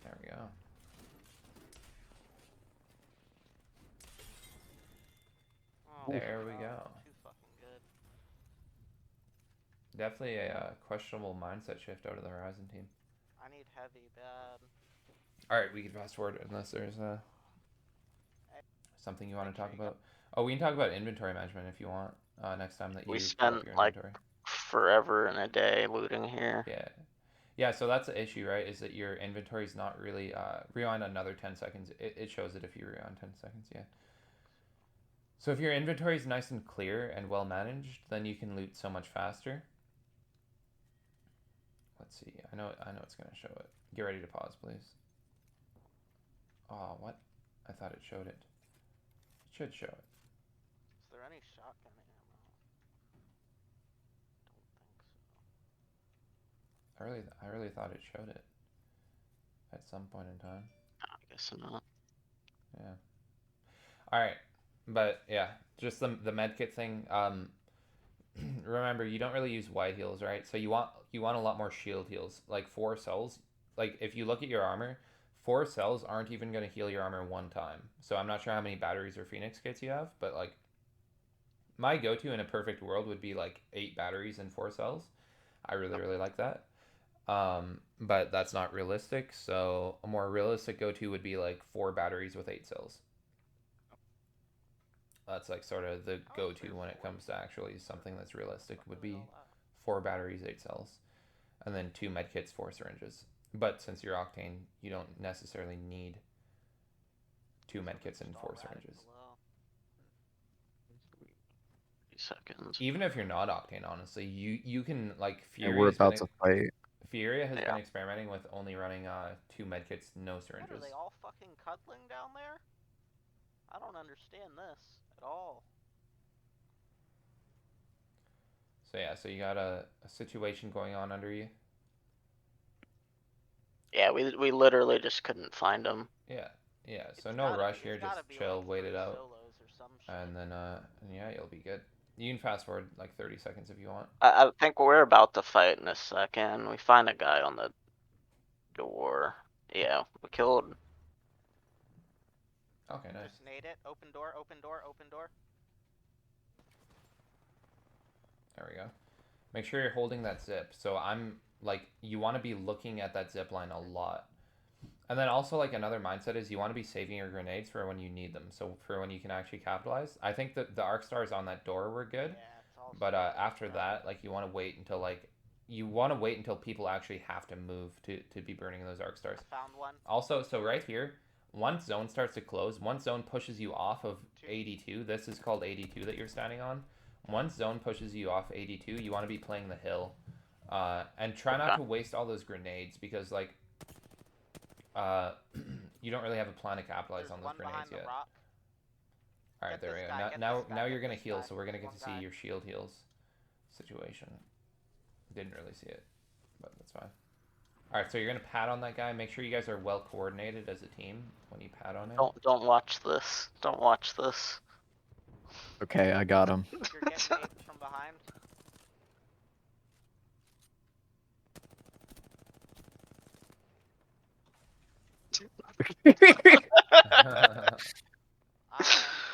There we go. Oh, There we go. Too fucking good. Definitely a questionable mindset shift out of the Horizon team. I need heavy bad. All right, we can fast forward unless there's something you want to talk about. Oh, we can talk about inventory management if you want. Next time that you We pull up spent your like inventory. forever and a day looting here. Yeah. Yeah, so that's the issue, right? Is that your inventory is not really rewind another 10 seconds. It shows it if you rewind 10 seconds, yeah. So if your inventory is nice and clear and well managed, then you can loot so much faster. Let's see. I know it's going to show it. Get ready to pause, please. Oh, what? I thought it showed it. It should show it. Is there any shotgun ammo? Don't think so. I really thought it showed it at some point in time. I guess not. Yeah. All right, but yeah, just the medkit thing. Remember, you don't really use white heals, right? So you want a lot more shield heals, like 4 cells. Like if you look at your armor, 4 cells aren't even going to heal your armor one time. So I'm not sure how many batteries or phoenix kits you have, but like my go-to in a perfect world would be like 8 batteries and 4 cells. I really like that. But that's not realistic. So a more realistic go-to would be like 4 batteries with 8 cells. That's like sort of the go-to when it comes to actually something that's realistic would be 4 batteries, 8 cells, and then 2 medkits, 4 syringes. But since you're Octane, you don't necessarily need 2 medkits and 4 syringes. 3 seconds. Even if you're not Octane, honestly, you can like And we're about to fight. Furia has been experimenting with only running 2 medkits, no syringes. What, are they all fucking cuddling down there? I don't understand this at all. So yeah, so you got a situation going on under you. Yeah, we literally just couldn't find them. Yeah. So no rush here, just chill, wait it out, and then yeah, you'll be good. You can fast forward like 30 seconds if you want. I think we're about to fight in a second. We find a guy on the door. Yeah, we killed. Okay, nice. Just nade it. Open door, open door, open door. There we go. Make sure you're holding that zip. So I'm like, you want to be looking at that zip line a lot. And then also like another mindset is you want to be saving your grenades for when you need them. So for when you can actually capitalize. I think that the arc stars on that door were good. Yeah, but after that, like you want to wait until people actually have to move to be burning those arc stars. I found one. Also, so right here, once zone starts to close, once zone pushes you off of 82, this is called 82 that you're standing on. Once zone pushes you off 82, you want to be playing the hill. And try not to waste all those grenades because like you don't really have a plan to capitalize on those grenades yet. Alright, there we go. Now you're gonna heal, so we're gonna get to see your shield heals situation. Didn't really see it, but that's fine. Alright, so you're gonna pad on that guy. Make sure you guys are well coordinated as a team when you pad on him. Don't watch this. Don't watch this. Okay, I got him. You're getting aimed from behind. I am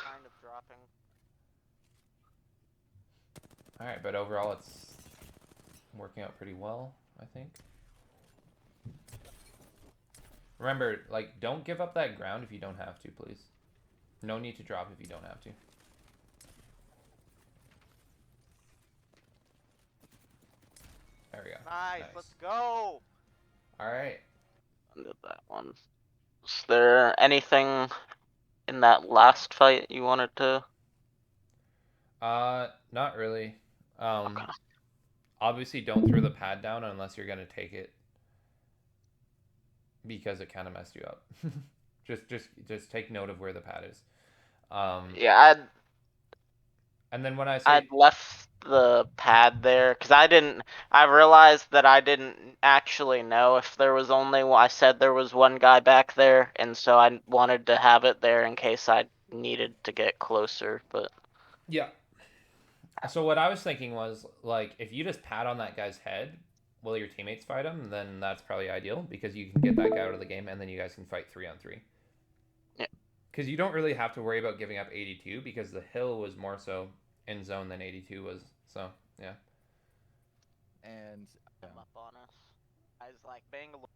kind of dropping. Alright, but overall it's working out pretty well, I think. Remember, like, don't give up that ground if you don't have to, please. No need to drop if you don't have to. There we go. Nice. Let's go. All right. Ended that one. Is there anything in that last fight you wanted to? Not really. Okay. Obviously, don't throw the pad down unless you're gonna take it because it kind of messed you up. just take note of where the pad is. Yeah, And then when I say I'd left the pad there because I realized that I didn't actually know if there was only one. I said there was one guy back there, and so I wanted to have it there in case I needed to get closer. But yeah. So what I was thinking was like if you just pat on that guy's head while your teammates fight him, then that's probably ideal because you can get that guy out of the game and then you guys can fight 3-on-3. yeah, Because you don't really have to worry about giving up 82 because the hill was more so in zone than 82 was. So yeah. And I'm up on us. I was like Bangalore.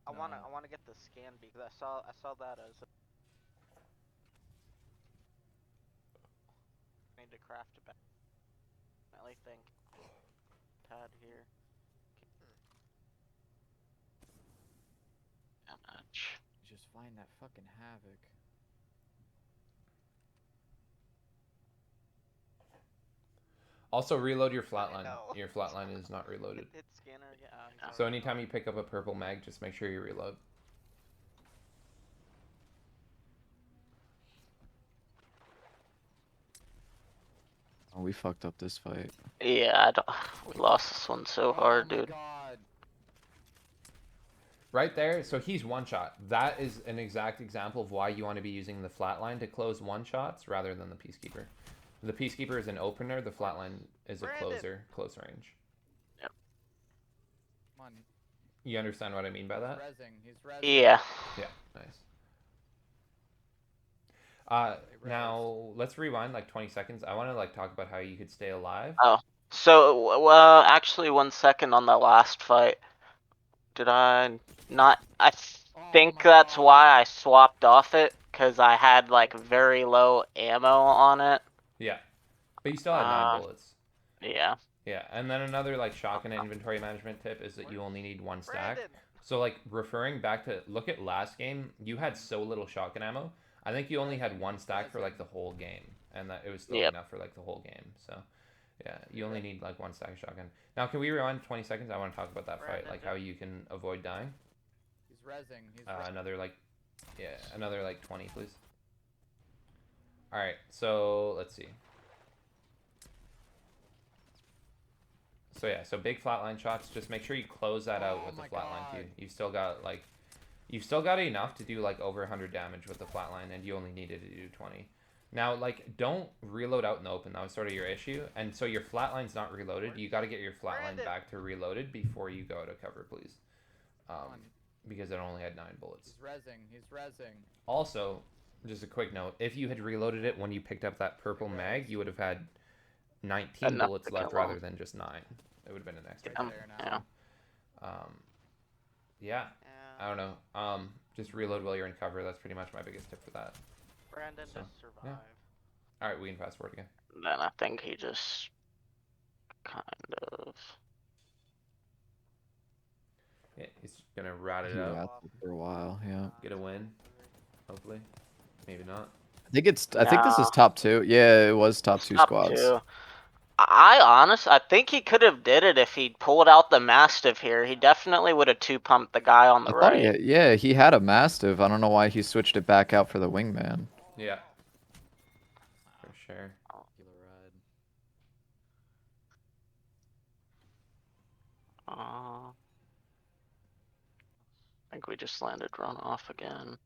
I No. wanna get the scan because I saw that as. I need to craft a back. I think pad here. Damage. just find that fucking havoc. Also reload your flatline. Your flatline is not reloaded. Hit scanner. Yeah. So anytime you pick up a purple mag, just make sure you reload. Oh, we fucked up this fight. Yeah, we lost this one so hard, Oh my dude. God. Right there, so he's one shot. That is an exact example of why you want to be using the flatline to close one shots rather than the Peacekeeper. The Peacekeeper is an opener, the flatline is a closer, close range. Yep. Come on. You understand what I mean by that? He's rezzing. Yeah. Yeah, nice. Now let's rewind like 20 seconds. I want to like talk about how you could stay alive. Oh, so well, actually, 1 second on the last fight. Did I not? I think that's why I swapped off it because I had like very low ammo on it. Yeah, but you still had 9 bullets. Yeah. Yeah, and then another like shotgun inventory management tip is that you only need 1 stack. So like referring back to look at last game, you had so little shotgun ammo. I think you only had 1 stack for like the whole game, and that it was still enough for like the whole game. So yeah, you only need like 1 stack of shotgun. Now can we rewind 20 seconds? I want to talk about that fight, like how you can avoid dying. He's rezzing. Another like 20, please. All right, so let's see. So yeah, so big flatline shots. Just make sure you close that out with the flatline too. You've still got enough to do like over 100 damage with the flatline, and you only needed to do 20. Now, like, don't reload out in the open. That was sort of your issue. And so your flatline's not reloaded. You got to get your flatline back to reloaded before you go to cover, please. Because it only had 9 bullets. He's rezzing. Also, just a quick note: if you had reloaded it when you picked up that purple mag, you would have had 19 bullets left rather than just 9. It would have been an extra. Yeah. I don't know. Just reload while you're in cover. That's pretty much my biggest tip for that. Brandon just survived. Yeah. All right, we can fast forward again. Then I think he just kind of. Yeah, he's gonna rat it out for a while. Yeah. get a win, hopefully. Maybe not. I think this is top 2. Yeah, it was top 2 squads. I think he could have did it if he pulled out the Mastiff here. He definitely would have 2-pumped the guy on the right. He had a Mastiff. I don't know why he switched it back out for the wingman. Yeah. For sure. I think we just landed runoff again.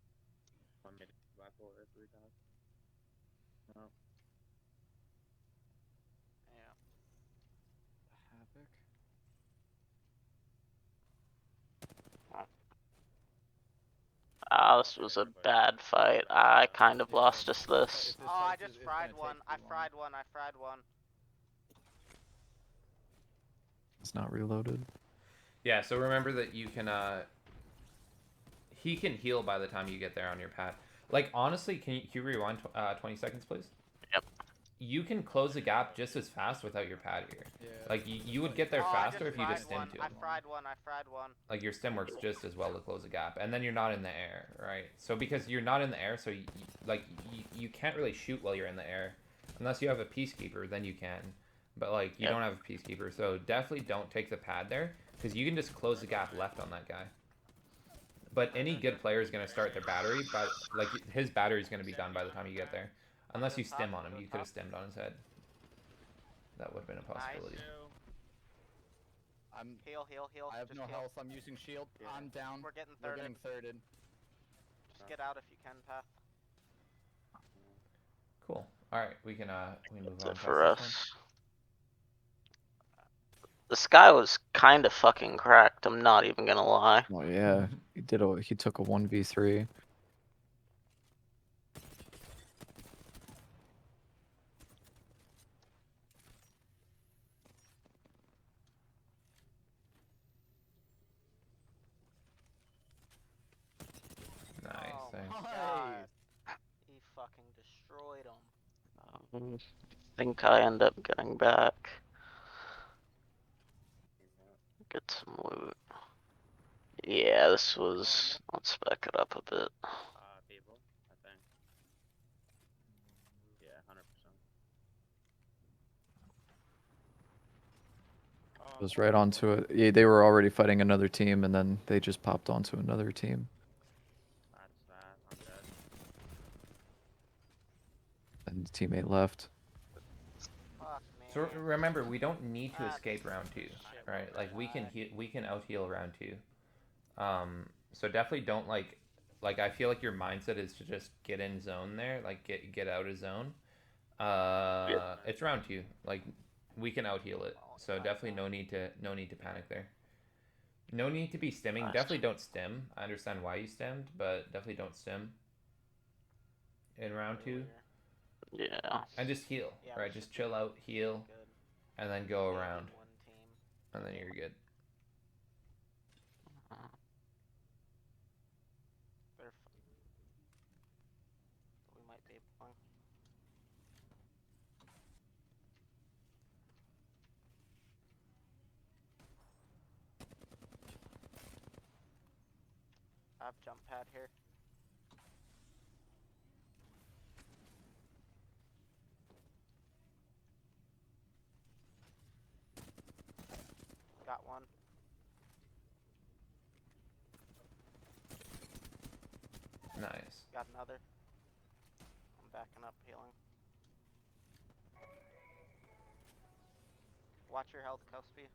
This was a bad fight. I kind of lost us this. Oh, I just fried one. I fried one. It's not reloaded. Yeah, so remember that you can he can heal by the time you get there on your pad. Like honestly, can you rewind 20 seconds, please? Yep. You can close the gap just as fast without your pad here. Yeah. Like you would get there Oh, faster if you just stim to I him. fried one. Like your stim works just as well to close the gap, and then you're not in the air, right? So because you're not in the air, so you can't really shoot while you're in the air, unless you have a peacekeeper, then you can. But like you Yep. don't have a peacekeeper, so definitely don't take the pad there because you can just close the gap left on that guy. But any good player is going to start their battery, but like his battery is going to be done by the time you get there, unless you stim on him. You could have stimmed on his head. That would have been a possibility. I'm Heal. I have Just no heal. health. I'm using shield. Yeah. I'm down. We're getting We're thirded. getting thirded. Just get out if you can, Path. Cool. All right, we can move That's on it past for this one. us. The sky was kind of fucking cracked. I'm not even gonna lie. Oh yeah, he took a 1v3. Nice. Oh Thanks. my god. He fucking destroyed him. I think I end up getting back. Get some loot. Yeah, this was. Let's back it up a bit. People, I think. Yeah, 100%. It was right onto it. Yeah, they were already fighting another team, and then they just popped onto another team. That's that. I'm dead. And the teammate left. Fuck, So man. remember, we don't need to Ah, escape this round is two, shit right? right Like we can there. we can out heal round two. So definitely don't like I feel like your mindset is to just get in zone there, like get out of zone. It's round two. Like we can out heal it. So definitely no need to panic there. No need to be stimming. Nice. Definitely don't stim. I understand why you stemmed, but definitely don't stim in round two. Yeah. And just heal, Yeah, right? Just chill out, heal, Good. and then go Yeah, around, one team. and then you're good. We might be one. I have jump pad here. Got one. Nice. Got another. I'm backing up, healing. Watch your health, Kelsby.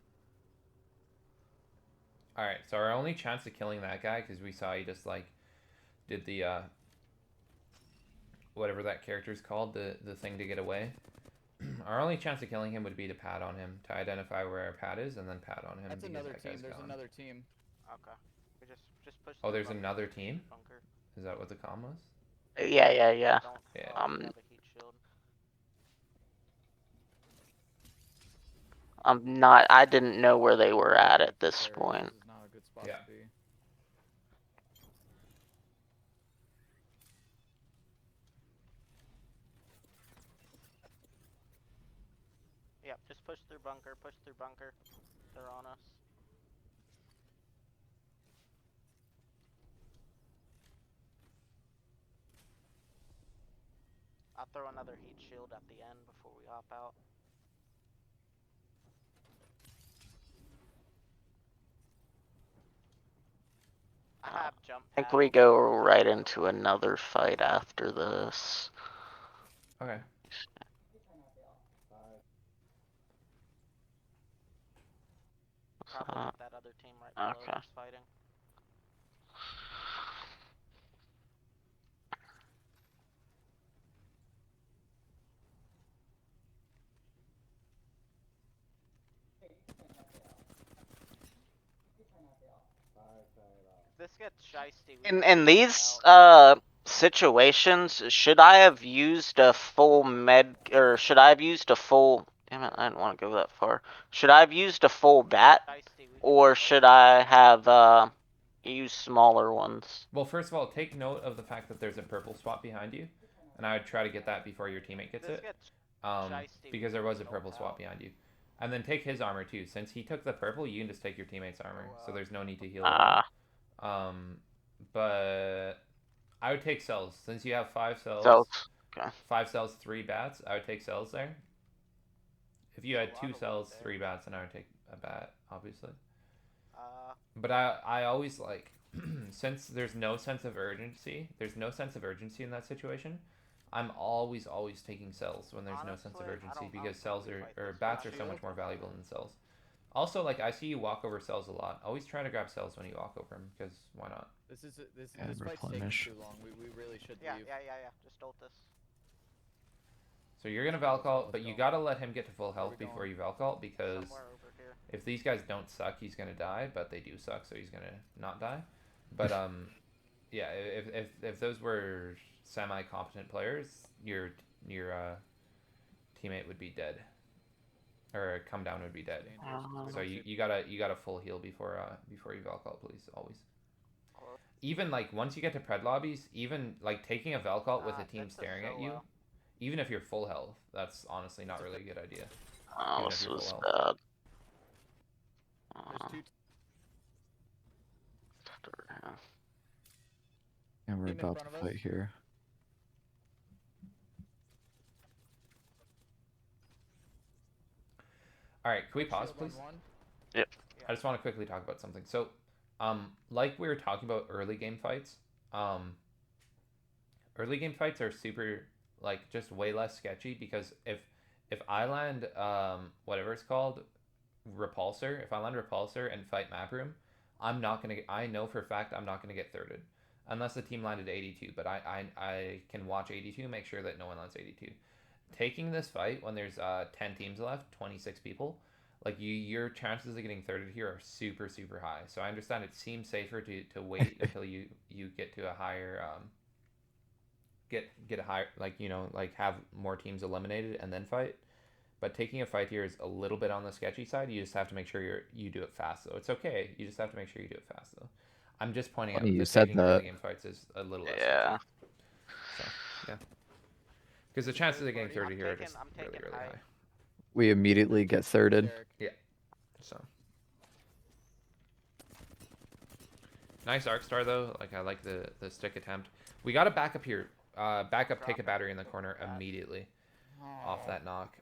All right. So our only chance of killing that guy, because we saw he just like did the whatever that character's called, the thing to get away. Our only chance of killing him would be to pad on him, to identify where our pad is, and then pad on him. That's another that team. guy's There's gone. another team. Okay. We just push. Oh, through there's bunker, another push through team? bunker. Is that what the comm was? Yeah. Yeah. Don't Yeah. have a heat shield. I'm not. I didn't know where they were at this point. This is not a good spot Yeah. to be. Yep. Just push through bunker. Push through bunker. They're on us. I'll throw another heat shield at the end before we hop out. I have jump pad. I think we go right into another fight after this. Okay. Probably with that other team right below that's fighting. This gets shiesty. In these situations, should I have used a full med, or should I have used a full? Damn it, I didn't want to go that far. Should I have used a full bat, or should I have use smaller ones. Well, first of all, take note of the fact that there's a purple spot behind you, and I would try to get that before your teammate gets it. Because there was a purple spot behind you. And then take his armor too. Since he took the purple, you can just take your teammate's armor, so there's no need to heal at all. But I would take cells. Since you have 5 cells, Cells. Okay. 5 cells, 3 bats, I would take cells there. If you had 2 cells, 3 bats, then I would take a bat, obviously. But I always like, since there's no sense of urgency, in that situation. I'm always taking cells when there's no sense of urgency because cells or bats are so much more valuable than cells. Also, like I see you walk over cells a lot. Always try to grab cells when you walk over them because why not? This fight's taking too long. We really should leave. Yeah. Just ult this. So you're gonna Valcall, but you gotta let him get to full health before you Valcall because if these guys don't suck, he's gonna die. But they do suck, so he's gonna not die. But yeah, if those were semi-competent players, your teammate would be dead, or come down would be dead. So you gotta full heal before you Valcall, please, always. Even like once you get to pred lobbies, even like taking a Valcall with a team staring at you, even if you're full health, that's honestly not really a good idea. Oh, this was bad. And we're about to fight here. All right, can we pause, please? Yep. I just want to quickly talk about something. So, like we were talking about early game fights, early game fights are super, like, just way less sketchy because if I land, whatever it's called, Repulsor, if I land Repulsor and fight Map Room, I'm not going to, I know for a fact I'm not going to get thirded. Unless the team landed 82, but I can watch 82, make sure that no one lands 82. Taking this fight when there's 10 teams left, 26 people, like your chances of getting thirded here are super high. So I understand it seems safer to wait until you get to a higher get a higher, like, you know, like have more teams eliminated and then fight. But taking a fight here is a little bit on the sketchy side. You just have to make sure you do it fast though. It's okay. You just have to make sure you do it fast though. I'm just pointing out You that said taking early game fights is a little less sketchy. So yeah. Because the chances of getting 30 here are just really high. We immediately get thirded. Yeah. So. Nice arc star though. Like I like the stick attempt. We got to back up here. Back up, take a battery in the corner immediately. Off that knock.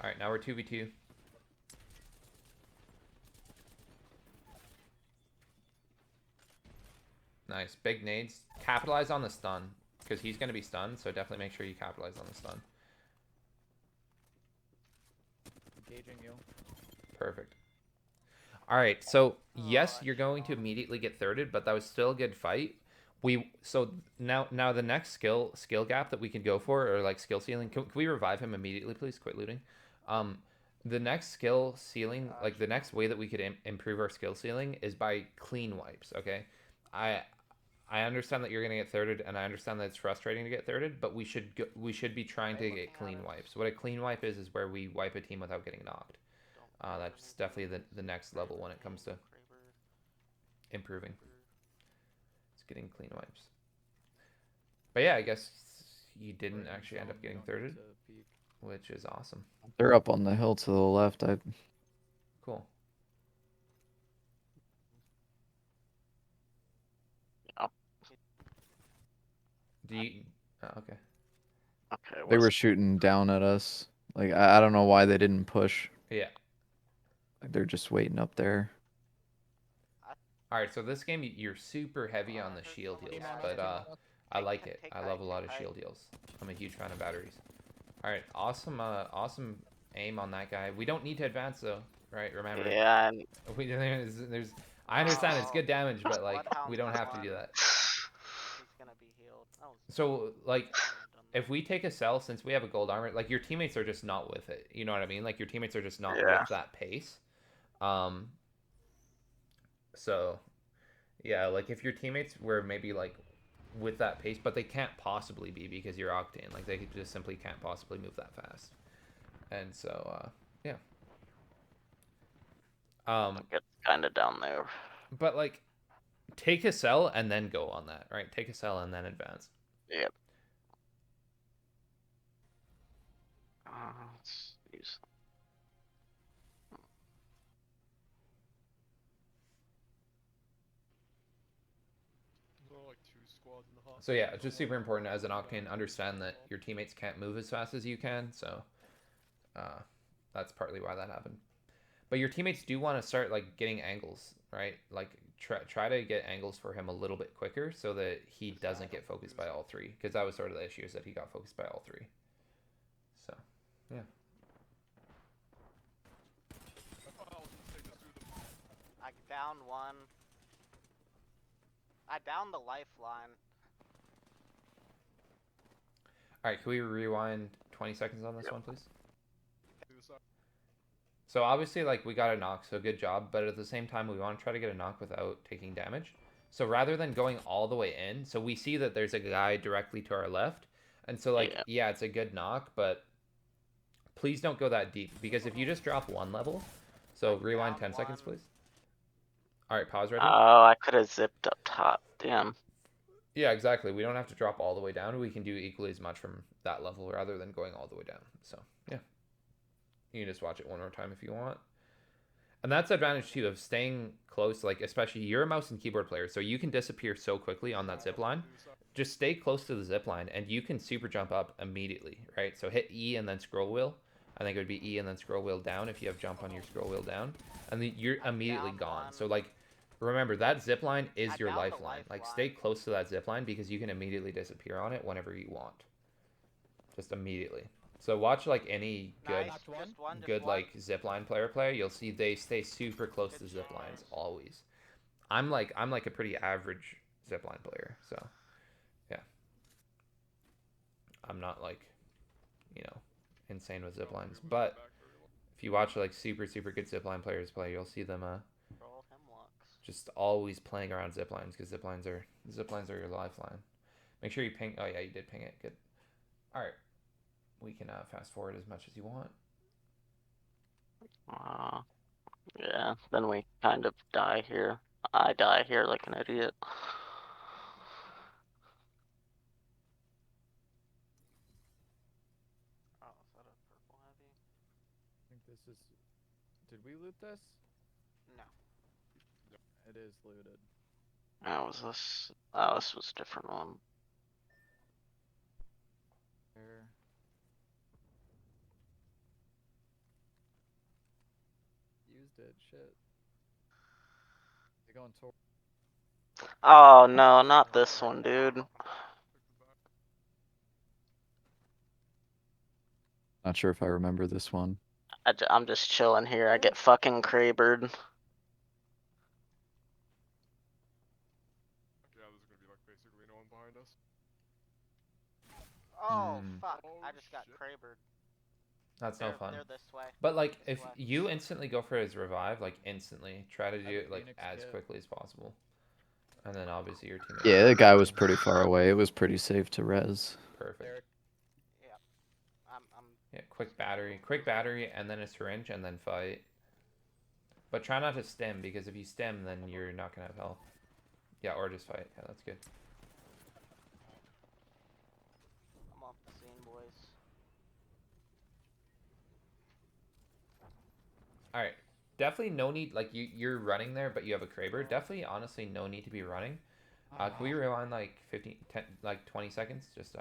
All right, now we're 2v2. Nice. Big nades. Capitalize on the stun. Because he's going to be stunned, so definitely make sure you capitalize on the stun. Engaging you. Perfect. Alright, so yes, you're going to immediately get thirded, but that was still a good fight. So now the next skill gap that we could go for, or like skill ceiling, can we revive him immediately, please? Quit looting. The next skill ceiling, like the next way that we could improve our skill ceiling is by clean wipes, okay? I understand that you're going to get thirded, and I understand that it's frustrating to get thirded, but we should be trying to get clean wipes. What a clean wipe is where we wipe a team without getting knocked. That's definitely the next level when it comes to improving. It's getting clean wipes. But yeah, I guess you didn't actually end up getting thirded, which is awesome. They're up on the hill to the left. Cool. Do you... Oh, okay. Okay. They were shooting down at us. Like I don't know why they didn't push. Yeah. Like they're just waiting up there. Alright, so this game you're super heavy on the shield heals, but I like it. I love a lot of shield heals. I'm a huge fan of batteries. Alright, awesome awesome aim on that guy. We don't need to advance though, right? Remember. Yeah. There's I understand it's good damage, but like we don't have to do that. So like if we take a cell, since we have a gold armor, like your teammates are just not with it. You know what I mean? Like your teammates are just not with that pace. So yeah, like if your teammates were maybe like with that pace, but they can't possibly be because you're Octane. Like they just simply can't possibly move that fast. And so yeah. Um, It's kind of down there. but like, take a cell and then go on that, right? Take a cell and then advance. Yep. Let's use. Like 2 squads in the hot. So yeah, it's just super important as an Octane, understand that your teammates can't move as fast as you can. So that's partly why that happened. But your teammates do want to start like getting angles, right? Like try to get angles for him a little bit quicker so that he doesn't get focused by all three. Because that was sort of the issue, is that he got focused by all three. So yeah. I downed one. I downed the lifeline. All right, can we rewind 20 seconds on this one, please? So obviously, like, we got a knock, so good job. But at the same time, we want to try to get a knock without taking damage. So rather than going all the way in, so we see that there's a guy directly to our left. And so, like, yeah, it's a good knock, but please don't go that deep. Because if you just drop one level, so rewind 10 seconds, please. All right, pause ready? Oh, I could have zipped up top. Damn. Yeah, exactly. We don't have to drop all the way down. We can do equally as much from that level rather than going all the way down. So, yeah. You can just watch it one more time if you want. And that's the advantage too of staying close, like especially you're a mouse and keyboard player, so you can disappear so quickly on that zip line. Just stay close to the zip line and you can super jump up immediately, right? So hit E and then scroll wheel. I think it would be E and then scroll wheel down if you have jump on your scroll wheel down. And then you're immediately gone. So like remember that zip line is your lifeline. Like stay close to that zip line because you can immediately disappear on it whenever you want. Just immediately. So watch like any good like zipline player, you'll see they stay super close to zip lines always. I'm like a pretty average zipline player, so yeah. I'm not like, insane with zip lines, but if you watch like super good zipline players play, you'll see them just always playing around zip lines because zip lines are your lifeline. Make sure you ping. Oh yeah, you did ping it. Good. All right. We can fast forward as much as you want. Yeah, then we kind of die here. I die here like an idiot. Oh, is that a purple heavy? I think this is. Did we loot this? No. It is looted. How was this? Oh, this was a different one. There. Used it. Shit. They going toward. Oh no, not this one, dude. Not sure if I remember this one. I'm just chilling here. I get fucking Krabered. Yeah, there's gonna be like basically no one behind us. Oh fuck! I just got Krabered. That's no fun. They're this way. But like, if you instantly go for his revive, like instantly, try to do it like as quickly as possible. And then obviously your team. Yeah, the guy was pretty far away. It was pretty safe to res. Perfect. Yeah. Yeah, quick battery, and then a syringe, and then fight. But try not to stem, because if you stem, then you're not gonna have health. Yeah, or just fight. Yeah, that's good. I'm off the scene, boys. Alright. Definitely no need, like, you're running there, but you have a Kraber. Definitely, honestly, no need to be running. Can we rewind, like, 20 seconds? Just,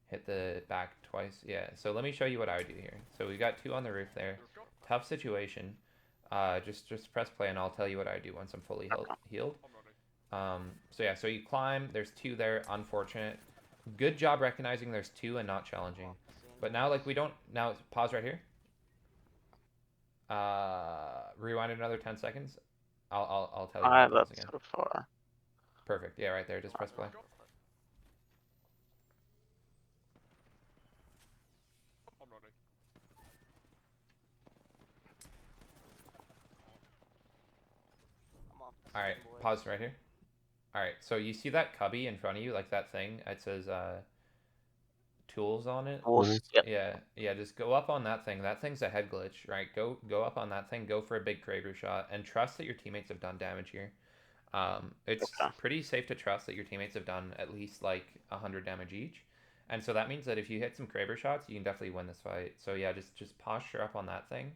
hit the back twice. Yeah, so let me show you what I would do here. So we got two on the roof there. Tough situation. Just press play, and I'll tell you what I do once I'm fully healed. So yeah, so you climb. There's two there. Unfortunate. Good job recognizing there's two and not challenging. But now, like, we don't... Now, pause right here. Rewind another 10 seconds. I'll tell you what it is again. So far. Perfect. Yeah, right there. Just press play. I'm running. All right, pause right here. All right, so you see that cubby in front of you, like that thing? It says tools on it. Tools. Yep. Yeah, just go up on that thing. That thing's a head glitch, right? Go up on that thing, go for a big Kraber shot, and trust that your teammates have done damage here. It's Okay. pretty safe to trust that your teammates have done at least like 100 damage each. And so that means that if you hit some Kraber shots, you can definitely win this fight. So yeah, just posture up on that thing.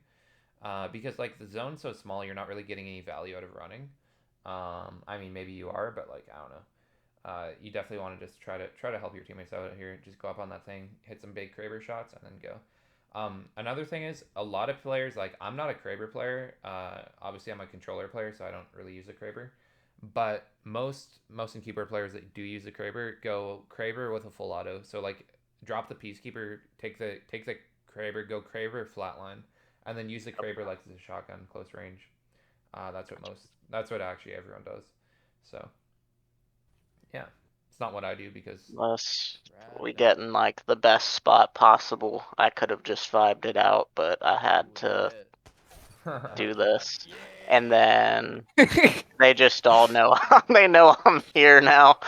Because like the zone's so small, you're not really getting any value out of running. I mean, maybe you are, but like I don't know. You definitely want to just try to help your teammates out here. Just go up on that thing, hit some big Kraber shots, and then go. Another thing is a lot of players like I'm not a Kraber player. Obviously, I'm a controller player, so I don't really use a Kraber. But most and keyboard players that do use the Kraber go Kraber with a full auto. So like drop the Peacekeeper, take the Kraber, go Kraber flatline, and then use the Kraber like as a shotgun close range. That's what actually everyone does. So yeah, it's not what I do because Unless we Rad. get in like the best spot possible, I could have just vibed it out, but I had to do this. And then they just all know they know I'm here now.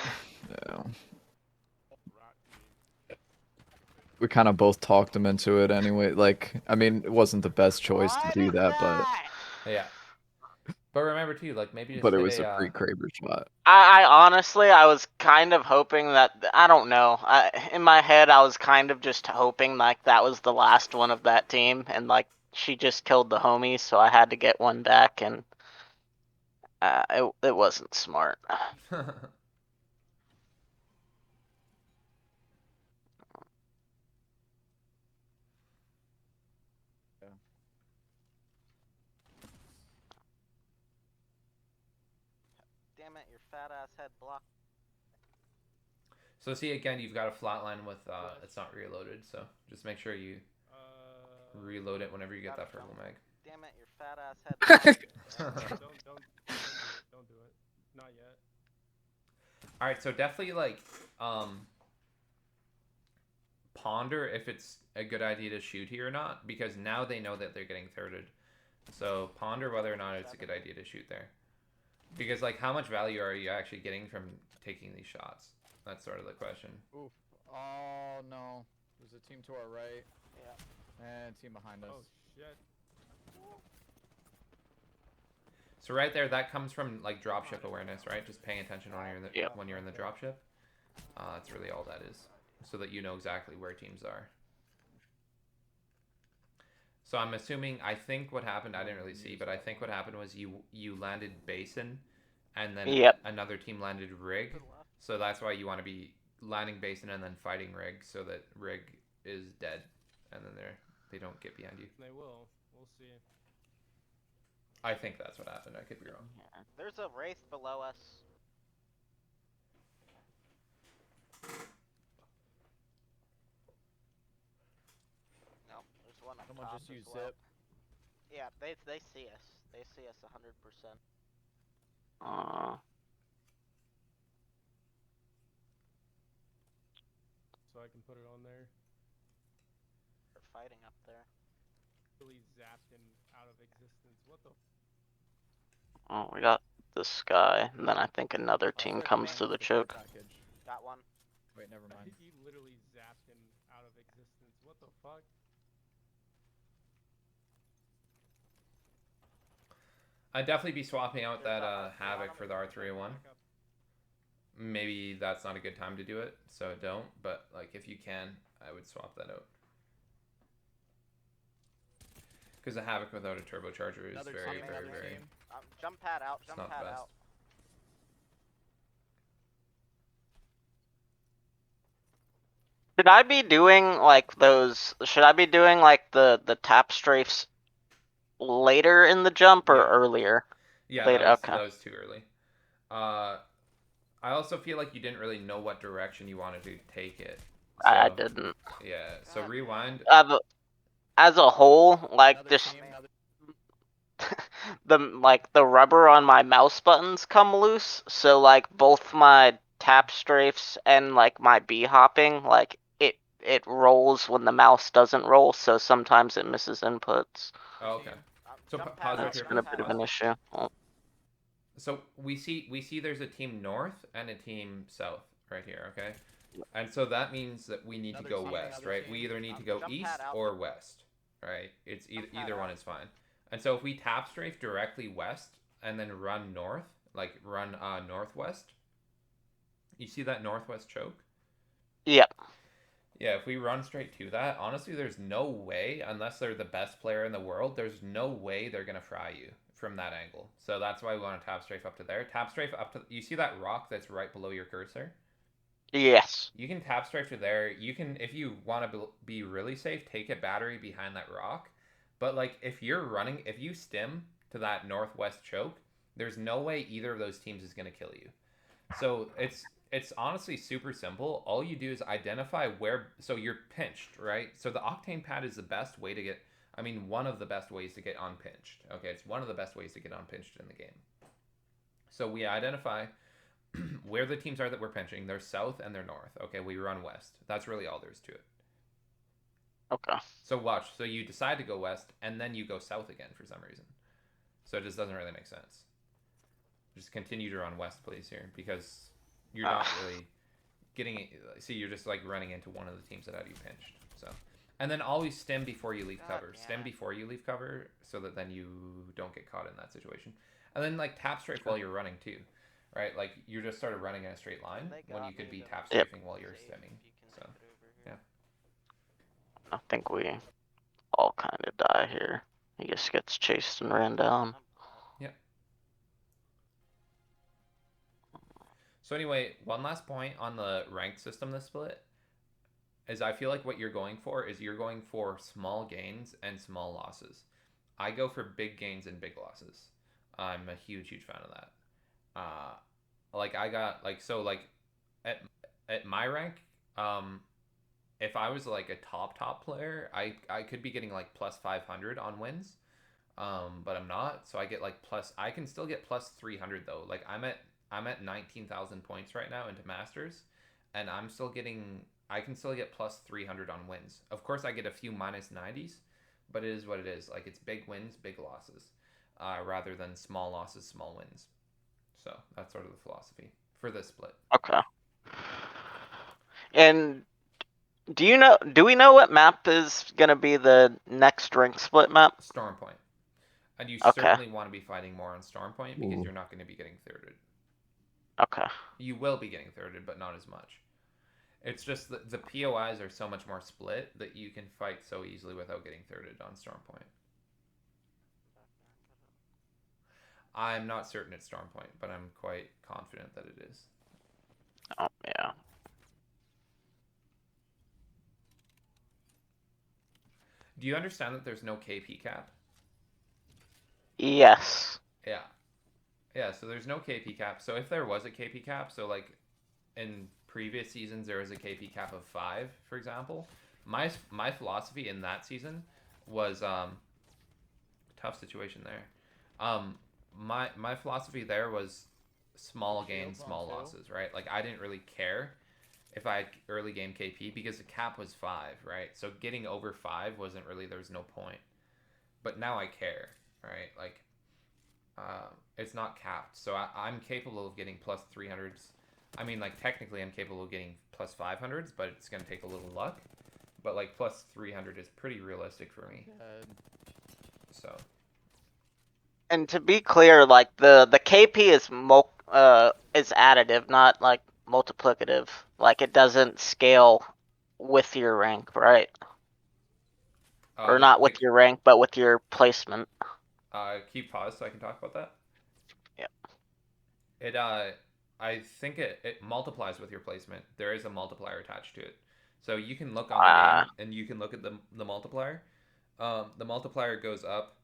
Yeah. Rat team. We kind of both talked him into it anyway. Like, I mean, it wasn't the best choice to What do is that, but yeah. But remember too, like maybe just it hit was a a free Kraber shot. I honestly, I was kind of hoping that, I don't know. In my head, I was kind of just hoping like that was the last one of that team, and like she just killed the homies, so I had to get one back, and it wasn't smart. Damn it, your fat ass head blocked. So see again, you've got a flatline with it's not reloaded, so just make sure you reload it whenever you get that purple mag. Damn it, your fat ass head. Don't do it. Not yet. All right, so definitely like ponder if it's a good idea to shoot here or not, because now they know that they're getting thirded. So ponder whether or not it's a good idea to shoot there, because like how much value are you actually getting from taking these shots? That's sort of the question. Oof. Oh no. There's a team to our right. Yeah. And a team behind us. Oh shit. So right there, that comes from like dropship awareness, right? Just paying attention when you're in the Yep. when you're in the dropship. That's really all that is, so that you know exactly where teams are. So I'm assuming, I think what happened, I didn't really see, but I think what happened was you landed basin, and then Yep. another team landed rig. So that's why you want to be landing basin and then fighting rig, so that rig is dead, and then they don't get behind you. They will. We'll see. I think that's what happened. I could be wrong. There's a wraith below us. No, there's one up Someone top just as use well. zip. Yeah, they see us. They see us 100%. So I can put it on there. They're fighting up there. Really zapped him out of existence. What the? Oh, we got this guy, and then I think another team comes to the choke. Got one. Wait, never mind. He literally zapped him out of existence. What the fuck? I'd definitely be swapping out that Havoc for the R301. Maybe that's not a good time to do it, so don't. But like, if you can, I would swap that out. Because the Havoc without a turbocharger is very. Jump pad out. Jump pad out. Should I be doing like those? Should I be doing like the tap strafes later in the jump or Yeah. earlier? Yeah, Later. Okay. that was too early. I also feel like you didn't really know what direction you wanted to take it. So, I didn't. Yeah. So rewind. As a whole, like Another just team, another... the rubber on my mouse buttons come loose, so like both my tap strafes and like my B hopping, like it rolls when the mouse doesn't roll, so sometimes it misses inputs. Oh, okay. So pause right That's here. been a bit of an issue. Oh. So we see there's a team north and a team south right here. Okay. And so that means that we need to go west, right? We either need to go east or west, right? It's either one is fine. And so if we tap strafe directly west and then run north, like run northwest, you see that northwest choke? Yep. Yeah, if we run straight to that, honestly, there's no way, unless they're the best player in the world, there's no way they're gonna fry you from that angle. So that's why we want to tap strafe up to there. Tap strafe up to, you see that rock that's right below your cursor? Yes. You can tap strafe to there. You can, if you want to be really safe, take a battery behind that rock. But like, if you're running, if you stim to that northwest choke, there's no way either of those teams is gonna kill you. So it's honestly super simple. All you do is identify where, so you're pinched, right? So the octane pad is the best way to get, I mean, one of the best ways to get unpinched. Okay, it's one of the best ways to get unpinched in the game. So we identify where the teams are that we're pinching. They're south and they're north. Okay, we run west. That's really all there's to it. Okay. So watch. So you decide to go west and then you go south again for some reason. So it just doesn't really make sense. Just continue to run west, please, here, because you're not really getting it. See, you're just like running into one of the teams that had you pinched. So, and then always stem before you leave cover. Stem before you leave cover, so that then you don't get caught in that situation. And then like tap strafe while you're running too, right? Like you're just sort of running in a straight line when you could be tap Yep. strafing while you're stemming. So, yeah. I think we all kind of die here. He just gets chased and ran down. So anyway, one last point on the ranked system this split is I feel like what you're going for is you're going for small gains and small losses. I go for big gains and big losses. I'm a huge fan of that. Like I got like so like at my rank, if I was like a top player, I could be getting like plus 500 on wins. But I'm not, so I get like plus. I can still get plus 300 though. Like I'm at 19,000 points right now into masters, and I'm still getting. I can still get plus 300 on wins. Of course, I get a few minus 90s, but it is what it is. Like it's big wins, big losses, rather than small losses, small wins. So that's sort of the philosophy for this split. Okay. And do we know what map is gonna be the next rank split map? Storm Point, and you Okay. certainly want to be fighting more on Storm Point because Ooh. you're not going to be getting thirded. Okay. You will be getting thirded, but not as much. It's just that the POIs are so much more split that you can fight so easily without getting thirded on Storm Point. I'm not certain it's Storm Point, but I'm quite confident that it is. Oh yeah. Do you understand that there's no KP cap? Yes. Yeah. Yeah, so there's no KP cap. So if there was a KP cap, so like in previous seasons there was a KP cap of 5, for example. My philosophy in that season was tough situation there. My philosophy there was small gains, small losses, right? Like I didn't really care if I had early game KP because the cap was 5, right? So getting over 5 wasn't really, there was no point. But now I care, right? Like it's not capped, so I'm capable of getting plus 300s. I mean, like technically I'm capable of getting plus 500s, but it's gonna take a little luck. But like plus 300 is pretty realistic for me. So. And to be clear, like the KP is is additive, not like multiplicative. Like it doesn't scale with your rank, right? Or not with your rank, but with your placement. Keep pause so I can talk about that. Yeah. It I think it multiplies with your placement. There is a multiplier attached to it, so you can look on the game and you can look at the multiplier. The multiplier goes up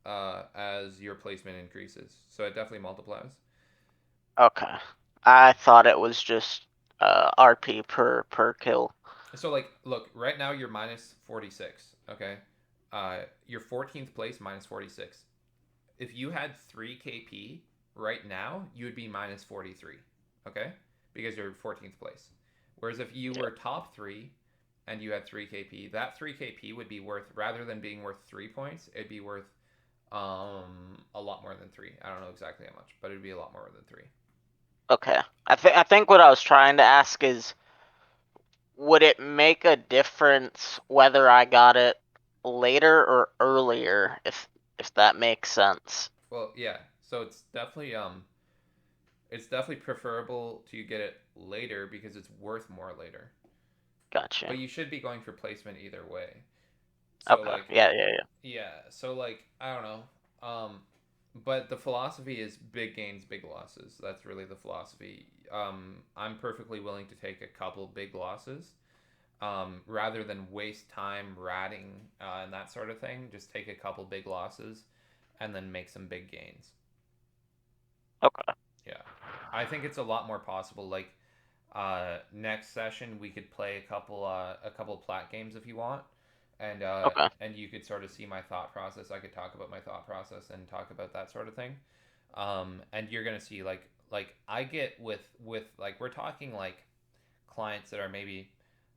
as your placement increases, so it definitely multiplies. Okay. I thought it was just RP per kill. So like, look, right now you're minus 46. Okay, you're 14th place minus 46. If you had 3 KP right now, you would be minus 43. Okay, because you're 14th place. Whereas if you were top 3 and you had 3 KP, that 3 KP would be worth, rather than being worth 3 points, it'd be worth a lot more than 3. I don't know exactly how much, but it'd be a lot more than 3. Okay. I think what I was trying to ask is would it make a difference whether I got it later or earlier, if that makes sense? Well, yeah. So it's definitely preferable to get it later because it's worth more later. But Gotcha. you should be going for placement either way. So Okay. like Yeah. yeah, so like I don't know. But the philosophy is big gains, big losses. That's really the philosophy. I'm perfectly willing to take a couple big losses rather than waste time ratting and that sort of thing. Just take a couple big losses and then make some big gains. Okay. Yeah, I think it's a lot more possible. Like next session, we could play a couple plat games if you want, Okay. and you could sort of see my thought process. I could talk about my thought process and talk about that sort of thing. And you're gonna see like I get with like we're talking like clients that are maybe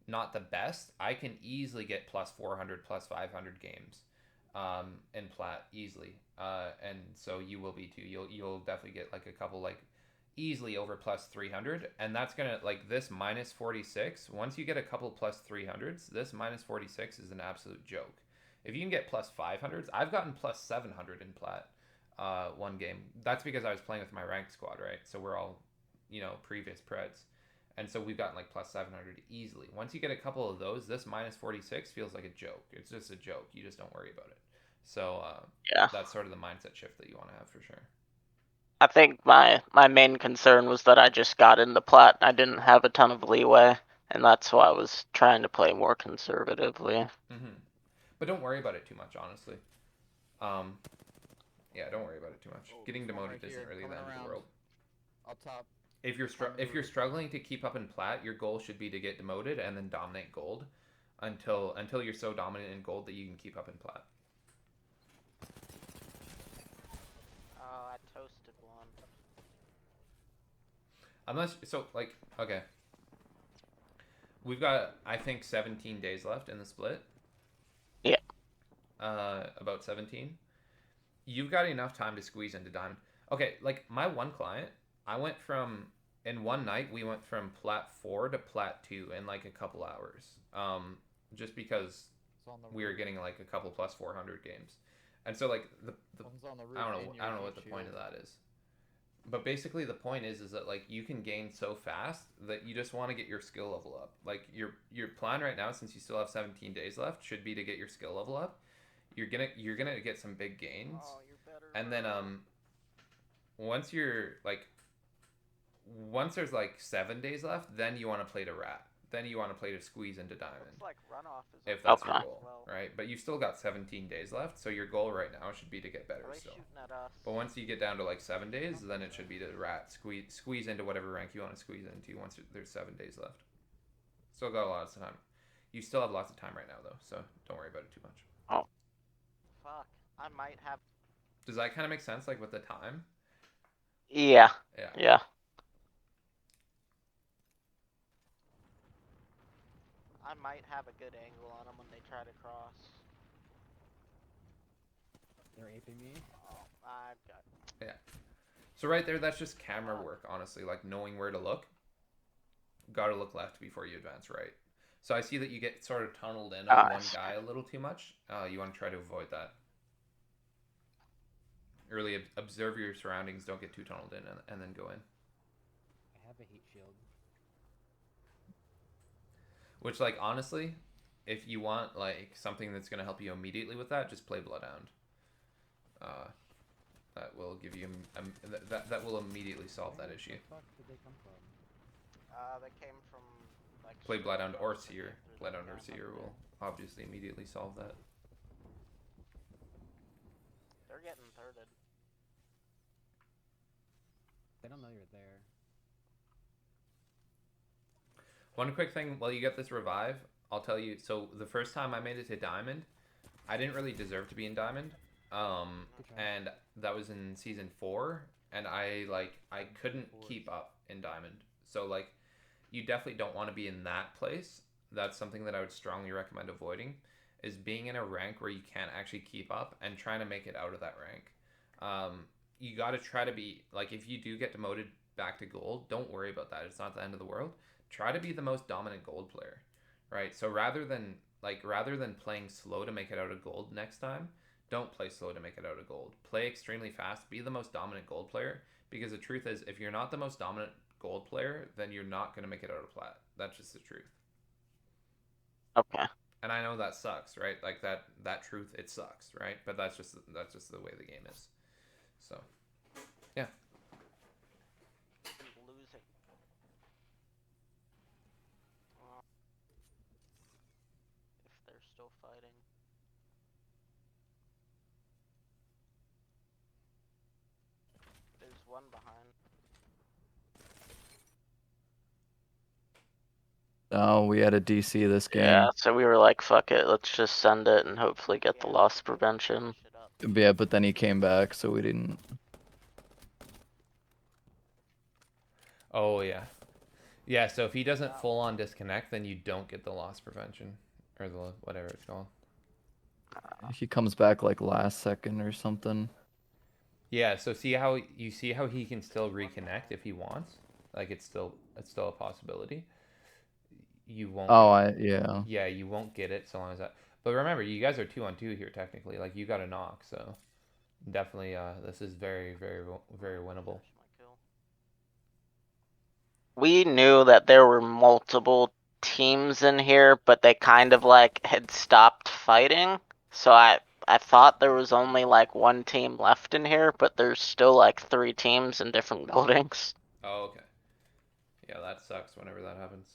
not the best. I can easily get plus 400 plus 500 games in plat easily, and so you will be too. You'll definitely get like a couple like easily over plus 300, and that's gonna like this minus 46. Once you get a couple plus 300s, this minus 46 is an absolute joke. If you can get plus 500s, I've gotten plus 700 in plat one game. That's because I was playing with my ranked squad, right? So we're all previous preds, and so we've gotten like plus 700 easily. Once you get a couple of those, this minus 46 feels like a joke. It's just a joke. You just don't worry about it. So Yeah. that's sort of the mindset shift that you want to have for sure. I think my main concern was that I just got into plat. I didn't have a ton of leeway, and that's why I was trying to play more conservatively. Mm-hmm. But don't worry about it too much, honestly. Um, yeah, don't worry about it too much. Oh, Getting there's one demoted right isn't here, really the coming end of the around. world. Up top. If you're struggling to keep up in plat, your goal should be to get demoted and then dominate gold until you're so dominant in gold that you can keep up in plat. Oh, I toasted one. Unless so like okay, we've got I think 17 days left in the split. Yeah. About 17. You've got enough time to squeeze into diamond. Okay, like my one client, I went from in one night we went from plat 4 to plat 2 in like a couple hours. Just because we were getting like a couple plus 400 games. And so like the One's on the roof. I don't know what the point of that is. But basically the point is that like you can gain so fast that you just want to get your skill level up. Like your plan right now, since you still have 17 days left, should be to get your skill level up. You're gonna get some big gains, Oh, you're better. and then once you're like once there's like 7 days left, then you want to play to rat. Then you want to play to squeeze into diamond. Looks like runoff is If that's okay. your goal, right? But you've still got 17 days left, so your goal right now should be to get better Are they still. shooting at us? But once you get down to like 7 days, then it should be to rat squeeze into whatever rank you want to squeeze into once there's 7 days left. Still got a lot of time. You still have lots of time right now though, so don't worry about it too much. Oh. Fuck. I might have. Does that kind of make sense, like with the time? Yeah. Yeah. Yeah. I might have a good angle on them when they try to cross. They're aping me. Oh, I've got. Yeah. So right there, that's just camera work, honestly, like knowing where to look. Got to look left before you advance right. So I see that you get sort of tunneled in on one guy a little too much. You want to try to avoid that. Really observe your surroundings. Don't get too tunneled in and then go in. I have a heat shield. Which, like, honestly, if you want like something that's going to help you immediately with that, just play Bloodhound. That will give you that will immediately solve that issue. Where the fuck did they come from? They came from like. Play Bloodhound or Seer. Bloodhound or Seer will obviously immediately solve that. They're getting thirded. They don't know you're there. One quick thing while you get this revive, I'll tell you. So the first time I made it to Diamond, I didn't really deserve to be in Diamond. And that was in season 4, and I couldn't keep up in Diamond. So like, you definitely don't want to be in that place. That's something that I would strongly recommend avoiding, is being in a rank where you can't actually keep up and trying to make it out of that rank. You got to try to be like, if you do get demoted back to gold, don't worry about that. It's not the end of the world. Try to be the most dominant gold player, right? So rather than playing slow to make it out of gold next time, don't play slow to make it out of gold. Play extremely fast. Be the most dominant gold player. Because the truth is, if you're not the most dominant gold player, then you're not going to make it out of plat. That's just the truth. Okay. And I know that sucks, right? Like that truth, it sucks, right? But that's just the way the game is. So, yeah. Losing. If they're still fighting. There's one behind. Oh, we had a DC this game. Yeah, so we were like, fuck it, let's just send it and hopefully get the loss prevention. Yeah, but then he came back, so we didn't. Oh yeah, yeah. So if he doesn't full on disconnect, then you don't get the loss prevention or the whatever it's called. He comes back like last second or something. Yeah. So see how he can still reconnect if he wants. Like it's still a possibility. You won't. Oh, get, yeah. You won't get it so long as that. But remember, you guys are 2-on-2 here technically. Like you got a knock, so definitely. This is very very winnable. We knew that there were multiple teams in here, but they kind of like had stopped fighting. So I thought there was only like one team left in here, but there's still like 3 teams in different buildings. Oh okay. Yeah, that sucks whenever that happens.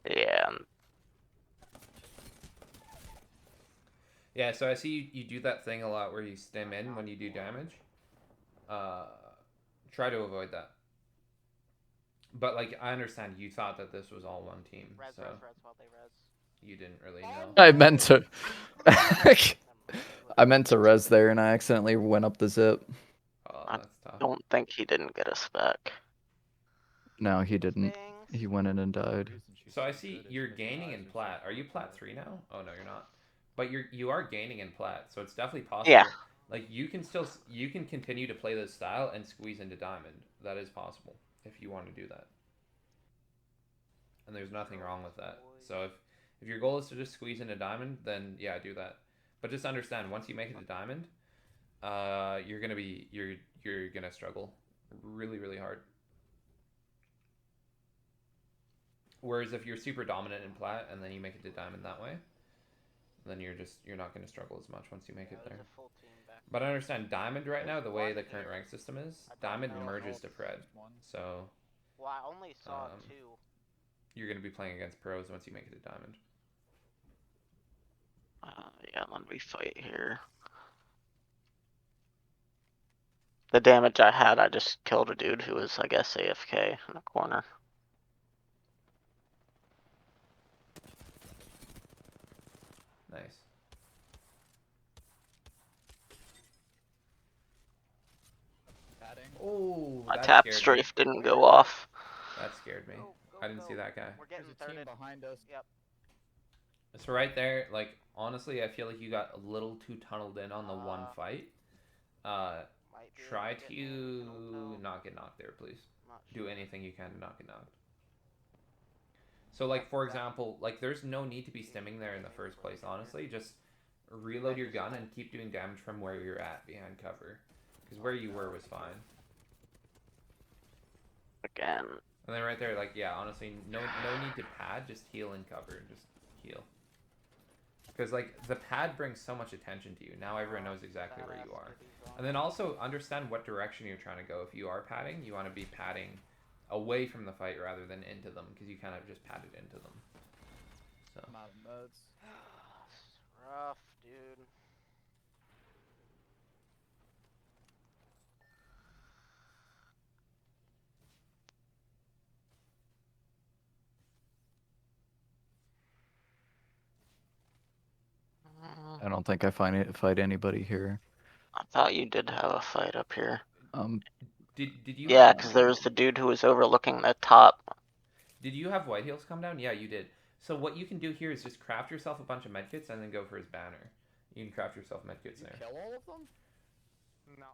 Yeah. Yeah, so I see you do that thing a lot where you stem in when you do damage. Try to avoid that. But like I understand you thought that this was all one team, so while they res. you didn't really know. I meant to. I meant to res there, and I accidentally went up the zip. Oh, I that's tough. don't think he didn't get us back. No, he didn't. He went in and died. So I see you're gaining in plat. Are you plat 3 now? Oh no, you're not. But you are gaining in plat, so it's definitely possible. Yeah. Like you can continue to play this style and squeeze into diamond. That is possible if you want to do that. And there's nothing wrong with that. So if your goal is to just squeeze into diamond, then yeah, do that. But just understand, once you make it to diamond, you're gonna struggle really hard. Whereas if you're super dominant in plat and then you make it to diamond that way, then you're not gonna struggle as much once you make it there. But I understand diamond right now, the way the current rank system is, diamond merges to pred. So Well, I only saw 2. you're gonna be playing against pros once you make it to diamond. Yeah, let me fight here. The damage I had, I just killed a dude who was, I guess, AFK in the corner. Nice. Oh, My that tap scared me. strafe didn't go off. That scared me. I didn't see that guy. We're getting There's a team behind us. Yep. So right there, like honestly, I feel like you got a little too tunneled in on the one fight. Try to not get knocked there, please. Do anything you can to not get knocked. So like for example, like there's no need to be stimming there in the first place, honestly. Just reload your gun and keep doing damage from where you're at behind cover. Because where you were was fine. Again. And then right there, like yeah, honestly, no need to pad, just heal and cover, just heal. Because like the pad brings so much attention to you. Now everyone knows exactly where you are. And then also understand what direction you're trying to go. If you are padding, you want to be padding away from the fight rather than into them, because you kind of just padded into them. So. I'm out of meds. It's rough, dude. I don't think I fight anybody here. I thought you did have a fight up here. Did you? Yeah, because there was the dude who was overlooking the top. Did you have white heels come down? Yeah, you did. So what you can do here is just craft yourself a bunch of medkits and then go for his banner. You can craft yourself medkits Did you there. kill all of them? No.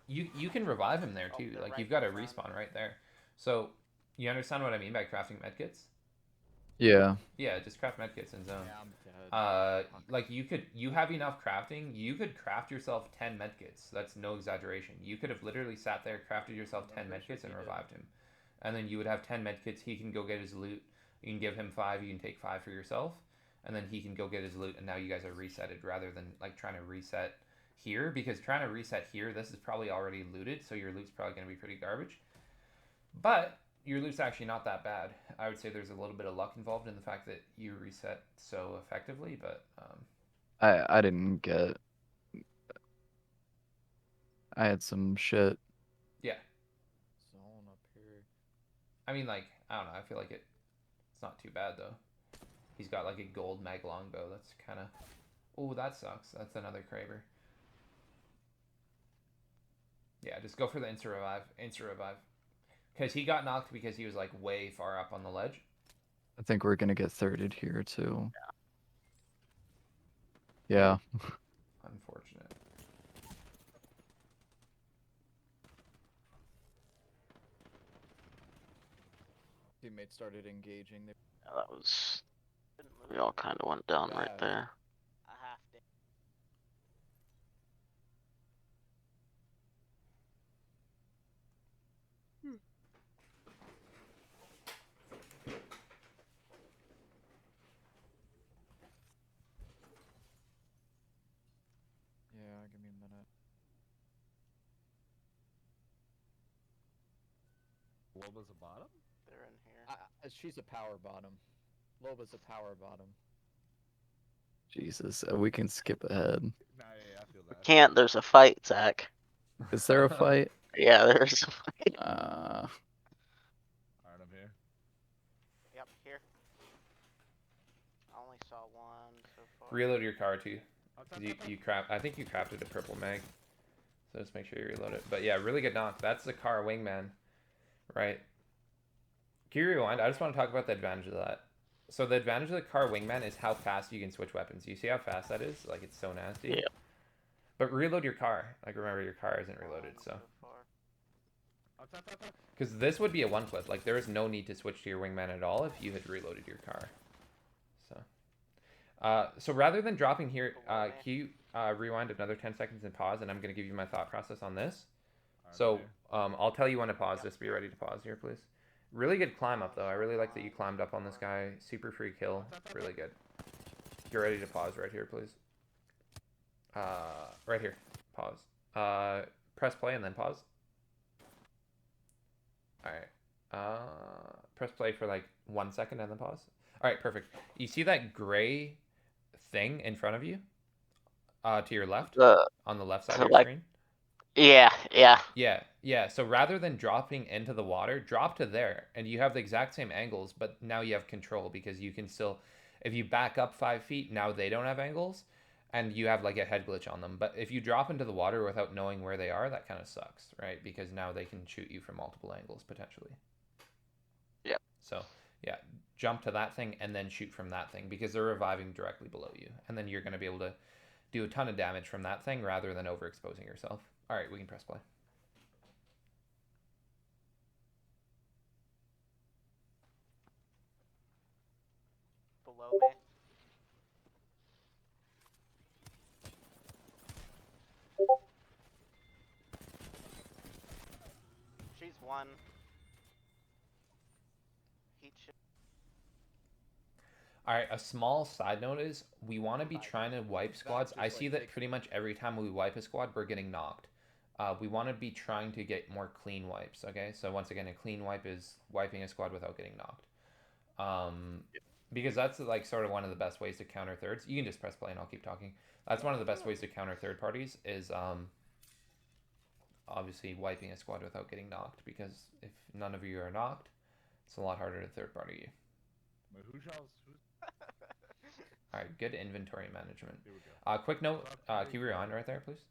You can revive him there Oh, too. they're Like right you've got a in front. respawn right there. So you understand what I mean by crafting medkits? Yeah. Yeah, just craft medkits in zone. Yeah, I'm dead. Like you have enough crafting. You could craft yourself 10 medkits. That's no exaggeration. You could have literally sat there, crafted yourself 10 medkits, and revived him. And then you would have 10 medkits. He can go get his loot. You can give him 5. You can take 5 for yourself, and then he can go get his loot. And now you guys are resetted rather than like trying to reset here, because trying to reset here, this is probably already looted, so your loot's probably going to be pretty garbage. But your loot's actually not that bad. I would say there's a little bit of luck involved in the fact that you reset so effectively, but I didn't get. I had some shit. yeah. Zone up here. I mean, like, I don't know. I feel like it's not too bad though. He's got like a gold mag longbow. That's kind of. Oh, that sucks. That's another Kraber. Yeah, just go for the insta revive. Insta revive. Because he got knocked because he was like way far up on the ledge. I think we're gonna get thirded here too. Yeah. Unfortunate. Teammates started engaging. Yeah, that was. We all kind of went down right Bad. there. A half day. Yeah, give me a minute. Loba's a bottom? They're in here. She's a power bottom. Loba's a power bottom. Jesus, we can skip ahead. Nah, yeah, I feel that. Can't. There's a fight, Zach. Is there a fight? Yeah, there's a fight. Alright, I'm here. Yep, here. I only saw one so far. Reload your car too. Oh, tap, You tap, tap. you craft. I think you crafted a purple mag. So just make sure you reload it. But yeah, really good knock. That's the car wingman, right? Can you rewind? I just want to talk about the advantage of that. So the advantage of the car wingman is how fast you can switch weapons. You see how fast that is? Like it's so nasty. Yeah. But reload your car. Like remember your car isn't reloaded, so. far. Oh, tap, tap, tap. Because this would be a one clip. Like there is no need to switch to your wingman at all if you had reloaded your car. So rather than dropping here, can you rewind another 10 seconds and pause, and I'm going to give you my thought process on this. Alright, So I'm here. I'll tell you when to pause. Just be ready to pause here, please. Really good climb up, though. I really like that you climbed up on this guy. Super free kill. Really good. Get ready to pause right here, please. Right here. Pause. Press play and then pause. Alright. Press play for like 1 second and then pause. Alright, perfect. You see that gray thing in front of you? To your left? On the left side of your like- screen? Yeah, yeah. Yeah. So rather than dropping into the water, drop to there, and you have the exact same angles, but now you have control because you can still, if you back up 5 feet, now they don't have angles, and you have like a head glitch on them. But if you drop into the water without knowing where they are, that kind of sucks, right? Because now they can shoot you from multiple angles potentially. Yeah. So yeah, jump to that thing and then shoot from that thing because they're reviving directly below you, and then you're going to be able to do a ton of damage from that thing rather than overexposing yourself. All right, we can press play. Below me. She's one. Heat shield. All right, a small side note is we want to be trying to wipe squads. I see that pretty much every time we wipe a squad, we're getting knocked. We want to be trying to get more clean wipes, okay? So once again, a clean wipe is wiping a squad without getting knocked. Because that's like sort of one of the best ways to counter thirds. You can just press play and I'll keep talking. That's one of the best ways to counter third parties is obviously wiping a squad without getting knocked, because if none of you are knocked, it's a lot harder to third party you. Wait, who's? All right, good inventory management. Here we go. Quick note, can you rewind right there, please?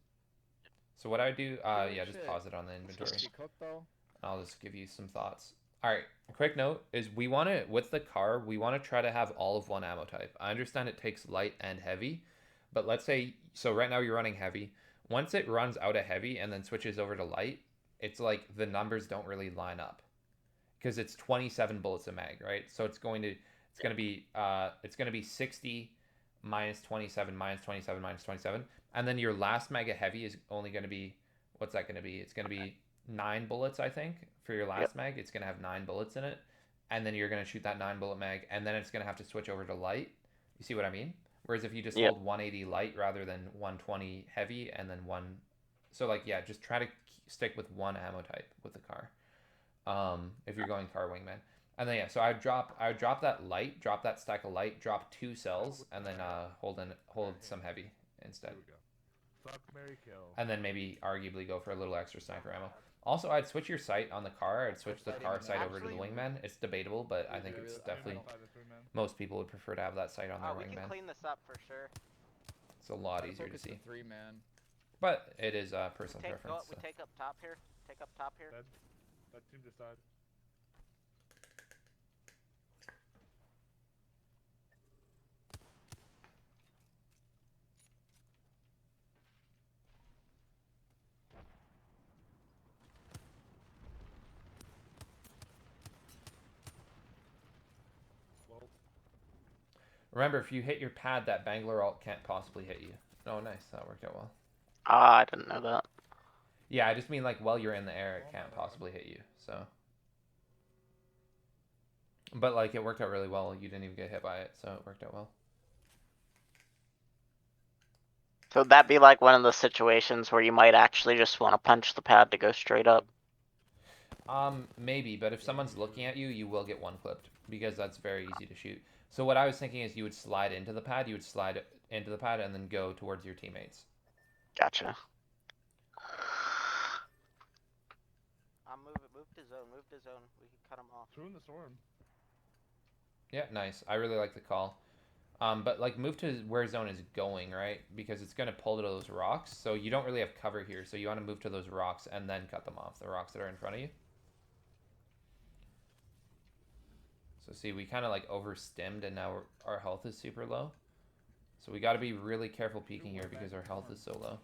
So what I would do, yeah, just pause it on the inventory. She cooked though. I'll just give you some thoughts. All right, quick note is we want to, with the car, we want to try to have all of one ammo type. I understand it takes light and heavy, But let's say, so right now you're running heavy. Once it runs out of heavy and then switches over to light, it's like the numbers don't really line up because it's 27 bullets a mag, right? So it's gonna be 60 minus 27 minus 27 minus 27, and then your last mag of heavy is only gonna be, what's that gonna be? It's gonna be 9 bullets, I think, for your last mag. It's gonna have 9 bullets in it, and then you're gonna shoot that 9 bullet mag, and then it's gonna have to switch over to light. You see what I mean? Whereas if you just Yep. hold 180 light rather than 120 heavy and then one, so like yeah, just try to stick with one ammo type with the car. If you're going car wingman, and then yeah, so I would drop that light, drop that stack of light, drop 2 cells, and then hold some heavy instead, Here we go. Fuck, Mary, kill. and then maybe arguably go for a little extra sniper ammo. Also, I'd switch your sight on the car. I'd switch the car sight over to the wingman. It's debatable, but I think it's definitely most people would prefer to have that sight on their We can wingman. clean this up for sure. It's a lot Gotta easier to focus see, the 3-man. but it is personal We preference. So. take up top here. Take up top here. Dead. That team just died. Well, Remember, if you hit your pad, that Bangalore ult can't possibly hit you. Oh, nice. That worked out well. Ah, I didn't know that. Yeah, I just mean like while you're in the air, it can't possibly hit you. So, but like it worked out really well. You didn't even get hit by it, so it worked out well. So that'd be like one of the situations where you might actually just want to punch the pad to go straight up. Maybe, but if someone's looking at you, you will get one clipped because that's very easy to shoot. So what I was thinking is you would slide into the pad, and then go towards your teammates. Gotcha. Move to zone. Move to zone. We can cut them off. through in the storm. Yeah, nice. I really like the call. But like move to where zone is going, right? Because it's gonna pull to those rocks, so you don't really have cover here. So you want to move to those rocks and then cut them off. The rocks that are in front of you. So see, we kind of like overstimmed, and now our health is super low. So we got to be really careful peeking here because our health is so low.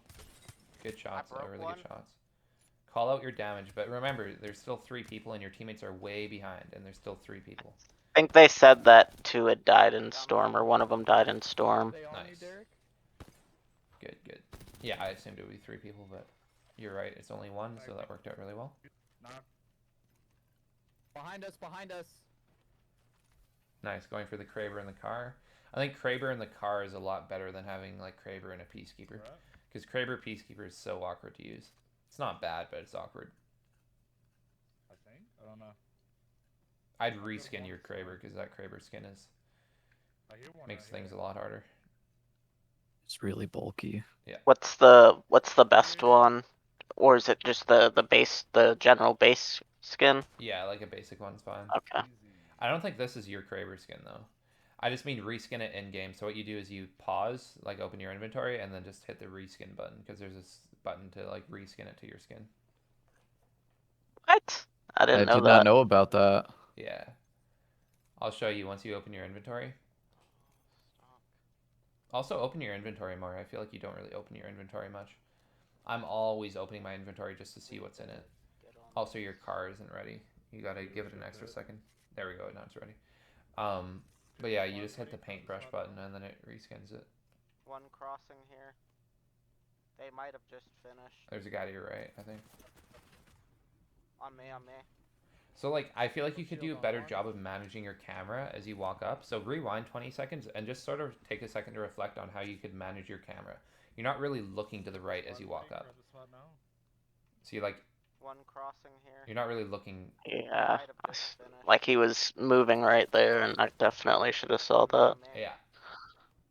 Good shots, though, really good shots. Call out your damage, but remember, there's still 3 people, and your teammates are way behind, and there's still 3 people. I think they said that 2 had died in storm, or one of them died in storm. Nice. Good, good. Yeah, I assumed it would be 3 people, but you're right. It's only 1, so that worked out really well. Knock. Behind us, behind us. Nice, going for the Kraber in the car. I think Kraber in the car is a lot better than having like Kraber and a Peacekeeper. Right. Because Kraber Peacekeeper is so awkward to use. It's not bad, but it's awkward. I think. I don't know. I'd reskin your Kraber because that Kraber skin is I hear one makes right things a here. lot harder. It's really bulky. What's the best one? Or is it just the general base skin? Yeah, like a basic one's fine. Okay. Easy. I don't think this is your Kraber skin though. I just mean reskin it in game. So what you do is you pause, like open your inventory, and then just hit the reskin button because there's this button to like reskin it to your skin. What? I I didn't know did that. not know about that. Yeah. I'll show you once you open your inventory. Also, open your inventory more. I feel like you don't really open your inventory much. I'm always opening my inventory just to see what's in it. Also, your car isn't ready. You gotta give it an extra second. There we go, now it's ready. But yeah, you just hit the paintbrush button and then it reskins it. One crossing here. They might have just finished. There's a guy to your right, I think. On me. So like, I feel like you could do a better job of managing your camera as you walk up. So rewind 20 seconds and just sort of take a second to reflect on how you could manage your camera. You're not really looking to the right as you walk up. So you like, One crossing here. you're not really looking. Yeah. Like he was moving right there, and I definitely should have saw that. Yeah.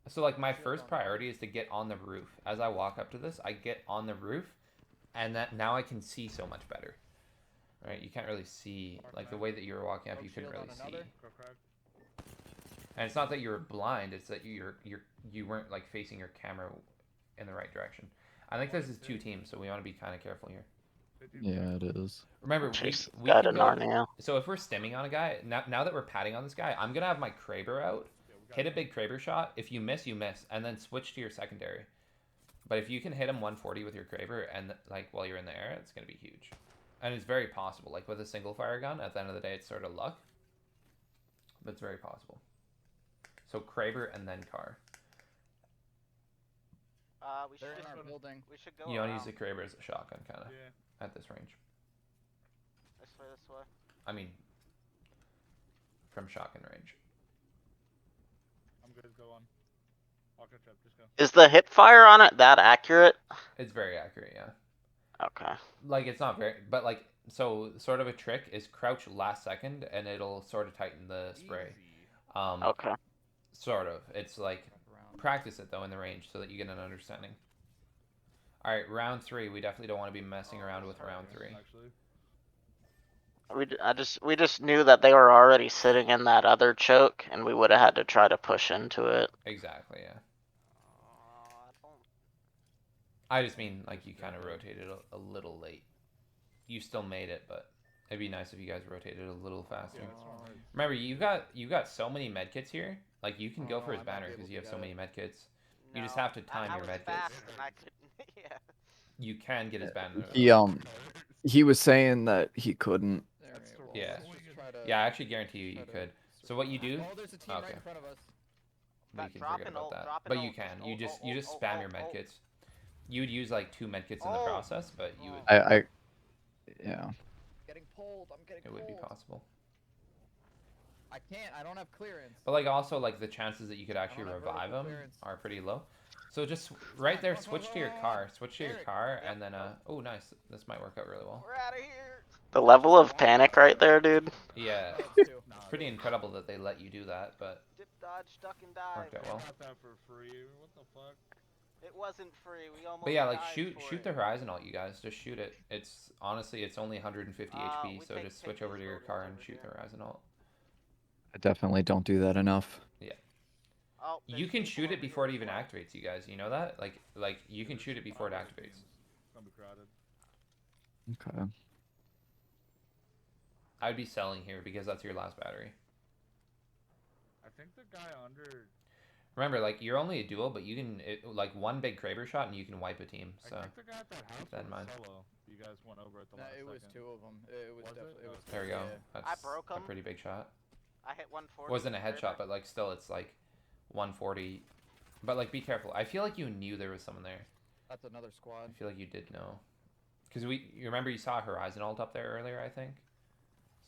So like my first priority is to get on the roof. As I walk up to this, I get on the roof, and that now I can see so much better. Right? You can't really see, like the way that you were walking up, you couldn't really see. And it's not that you were blind; it's that you weren't like facing your camera in the right direction. I think this is 2 teams, so we want to be kind of careful here. Yeah, it is. Remember, Chase we got can an go. Narnia. So if we're stimming on a guy, now that we're patting on this guy, I'm gonna have my Kraber out, hit a big Kraber shot. If you miss, you miss, and then switch to your secondary. But if you can hit him 140 with your Kraber and like while you're in the air, it's gonna be huge, and it's very possible. Like with a single fire gun, at the end of the day, it's sort of luck, but it's very possible. So Kraber and then Car. We They're should in our building. we should go You want to around. use the Kraber as a shotgun, kind of, Yeah. at this range. This way, this way. I mean, from shotgun range. I'm good. Go on. I'll catch up. Just go. Is the hip fire on it that accurate? It's very accurate, yeah. Okay. Like it's not very, but like so sort of a trick is crouch last second and it'll sort of tighten the spray. Easy. Okay. Sort of. It's like Around. practice it though in the range so that you get an understanding. All right, round 3. We definitely don't want to be messing around with round 3. Actually. We just knew that they were already sitting in that other choke, and we would have had to try to push into it. Exactly, yeah. I don't. I just mean like you kind of rotated a little late. You still made it, but it'd be nice if you guys rotated a little faster. Yeah, that's not hard. Remember, you got so many medkits here. Like you can go for his banner because you have so many medkits. You just have to time your was medkits. fast and I couldn't. Yeah. You can get his banner. He was saying that he couldn't. That's the Yeah. rules. Let's just try to- Yeah, I actually guarantee you try you to could. So what you do? Oh, there's a team right Okay. in front of us. But you can Drop forget an about ult, that. drop an But you ult, can. just You just spam your medkits. You would use like 2 medkits in the Oh. process, but you would. Yeah. Getting pulled. I'm getting It would be possible. I can't. I don't have clearance. But like also like the chances that you could actually don't have revive vertical them clearance. are pretty low. So just right there, switch to your car. Switch to your Eric. car, Yep. and then oh nice, this might work out really well. We're out of here. The level of panic right there, dude. Yeah, Oh, it's two. Nah, it's pretty incredible that they let you do that, but Dip, dodge, duck, and dive. worked out I well. got that for free. What the fuck? It wasn't free. We almost. But yeah, like died shoot for shoot it. the horizon ult, you guys. Just shoot it. It's honestly it's only 150 HP, we so take just switch over to these your car and buildings shoot over the horizon ult. I definitely don't do that enough. Oh, You there's can people shoot over it before it here even as well. activates, you guys. You know that? Like you can shoot it before it activates. It's gonna be crowded. Okay. I'd be selling here because that's your last battery. I think the guy under. Remember, like you're only a duo, but you can like one big Kraber shot and you can wipe a team. So I think the guy at that house that in was mind. solo. You guys went over at the No, last it was second. 2 of them. It was Was it? definitely. It was there we go. yeah. That's broke a 'em. pretty big shot. I hit 140. Wasn't a with headshot, Kraber. but like still, it's like 140. But like, be careful. I feel like you knew there was someone there. That's another I squad. feel like you did know, because you remember you saw Horizon ult up there earlier, I think.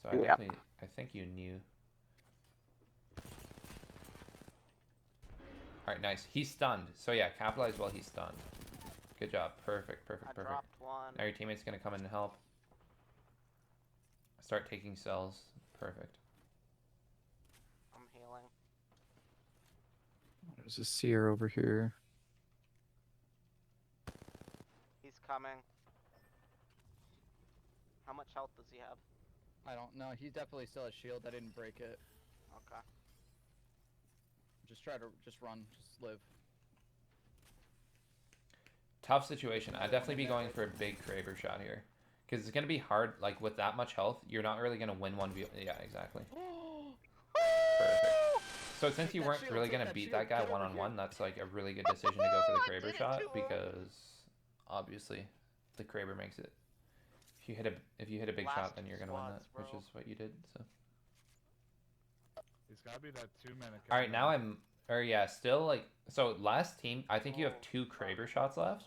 So I Yeah. definitely, I think you knew. All right, nice. He's stunned. So yeah, capitalize while he's stunned. Good job. Perfect, perfect, I perfect. dropped one. Now your teammate's gonna come in and help. Start taking cells. Perfect. I'm healing. There's a seer over here. He's coming. How much health does he have? I don't know. He definitely still has shield. I didn't break it. Okay. Just try to run. Just live. Tough situation. I'd definitely be going for a big Kraber shot here. Because it's going to be hard, like, with that much health, you're not really going to win 1v... Yeah, exactly. Perfect. So since you weren't really going to beat that guy one-on-one, that's, like, a really good decision to go for the Kraber shot, because, obviously, the Kraber makes it. If you hit a big shot, then you're going to win that, which is what you did, so... It's gotta be that 2-minute. Alright, now still, like... So, last team, I think you have 2 Kraber shots left.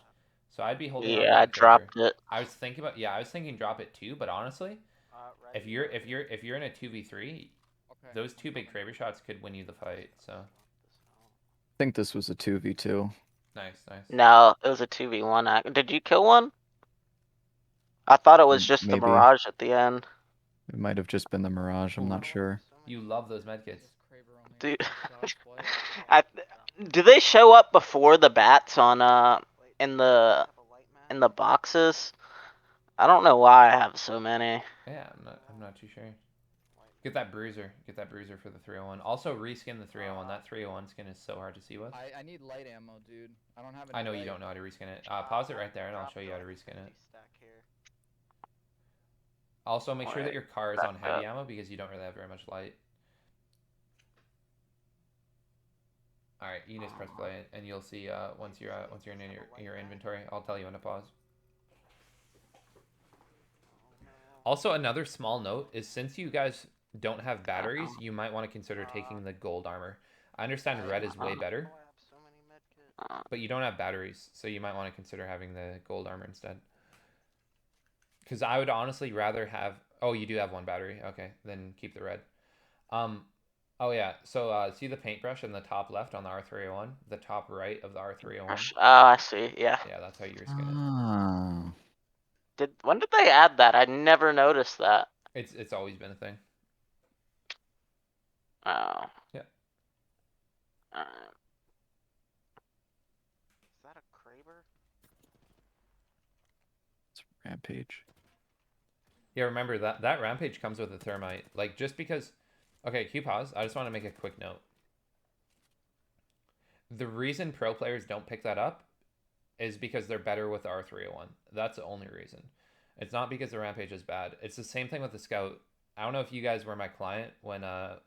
So I'd be holding on to Yeah, I that Kraber. dropped it. I was thinking drop it too, but honestly, Right if you're in a 2v3, Okay. those 2 big Kraber shots could win you the fight. So I think this was a 2v2. nice. No, it was a 2v1. Did you kill one? I thought it was just the Maybe. Mirage at the end. It might have just been the Mirage. I'm not sure. You love those medkits. Dude, do they show up before the bats on in the boxes? I don't know why I have so many. Yeah, I'm not too sure. Get that bruiser for the 301. Also reskin the 301. That 301 skin is so hard to see with. I need light ammo, dude. I don't have any. I know you light. don't know how to reskin it. Pause it right there, and I'll show you how to reskin it. Also, make sure that your car is on heavy ammo because you don't really have very much light. All right, you just press play, and you'll see once you're in your inventory. I'll tell you when to pause. Also, another small note is since you guys don't have batteries, you might want to consider taking the gold armor. I understand red is way better, but you don't have batteries, so you might want to consider having the gold armor instead. Because I would honestly rather have. Oh, you do have one battery. Okay, then keep the red. Oh yeah. So see the paintbrush in the top left on the R301, the top right of the R301. I see. Yeah. Yeah, that's how you're skin it. Oh. When did they add that? I never noticed that. It's always been a thing. Oh. Yeah. Alright. Is that a Kraber? It's Rampage. Yeah, remember that rampage comes with a thermite. Like just because. Okay, Q pause. I just want to make a quick note. The reason pro players don't pick that up is because they're better with the R301. That's the only reason. It's not because the rampage is bad. It's the same thing with the scout. I don't know if you guys were my client when the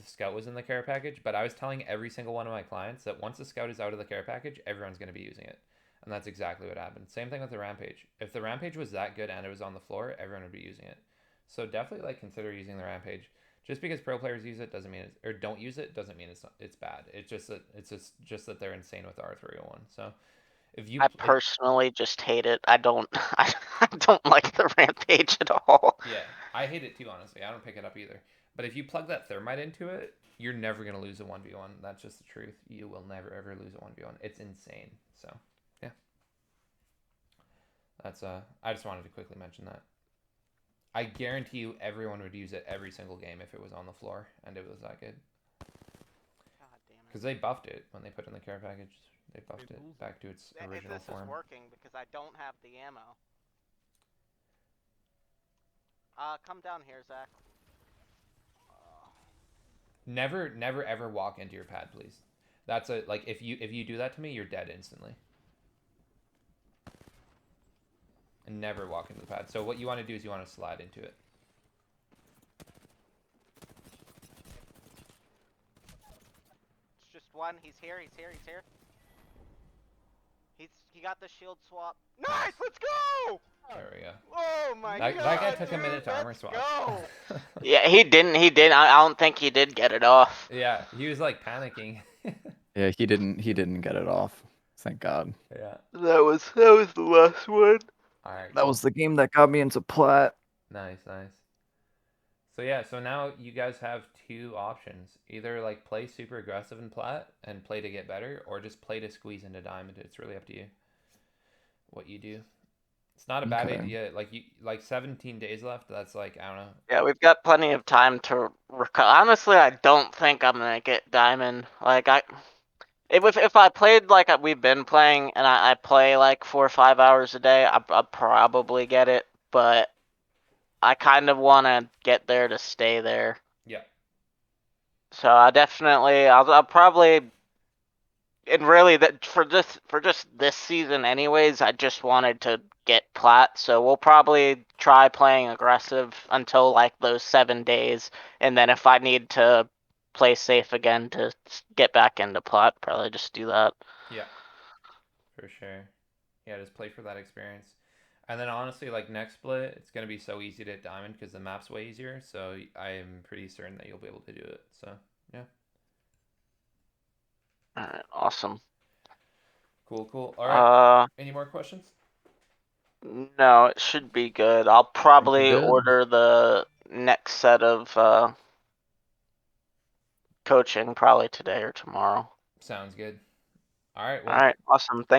scout was in the care package, but I was telling every single one of my clients that once the scout is out of the care package, everyone's going to be using it. And that's exactly what happened. Same thing with the rampage. If the rampage was that good and it was on the floor, everyone would be using it. So definitely like consider using the rampage. Just because pro players use it doesn't mean it's, or don't use it doesn't mean it's bad. It's just that they're insane with R301. So if you I personally just hate it. I don't I don't like the rampage at all. yeah, I hate it too, honestly. I don't pick it up either. But if you plug that thermite into it, you're never gonna lose a 1v1. That's just the truth. You will never ever lose a 1v1. It's insane. So yeah. That's I just wanted to quickly mention that. I guarantee you everyone would use it every single game if it was on the floor and it was that good. God damn it. Because they buffed it when they put in the care package. They buffed it back to its original If this form. is working, because I don't have the ammo. Come down here, Zach. Never ever walk into your pad, please. That's a like if you do that to me, you're dead instantly. And never walk into the pad. So what you want to do is you want to slide into it. It's just one. He's here. He's here. He's here. He got the shield swap. Nice. Let's go. There we go. Oh my god. That guy took a minute to armor swap. Go. Yeah, he didn't. I don't think he did get it off. Yeah, he was like panicking. Yeah, he didn't get it off. Thank God. Yeah. That was the last one. All right. That was the game that got me into plat. Nice. So yeah, so now you guys have two options. Either like play super aggressive in plat and play to get better, or just play to squeeze into diamond. It's really up to you what you do. It's not a bad Okay. idea. Like 17 days left. That's like I don't know. Yeah, we've got plenty of time to recover. Honestly, I don't think I'm gonna get diamond. Like if I played like we've been playing, and I play like 4 or 5 hours a day, I'll probably get it. But I kind of want to get there to stay there. Yeah. So I'll probably, and really that for just this season anyways, I just wanted to get plat. So we'll probably try playing aggressive until like those 7 days, and then if I need to play safe again to get back into plat, probably just do that. Yeah. For sure. Yeah, just play for that experience. And then honestly, like next split, it's gonna be so easy to hit diamond because the map's way easier. So I am pretty certain that you'll be able to do it. So yeah. Alright, awesome. Cool. All right. Uh, Any more questions? no, it should be good. I'll probably good. order the next set of coaching probably today or tomorrow. Sounds good. All right. Well, Alright, awesome. Thanks.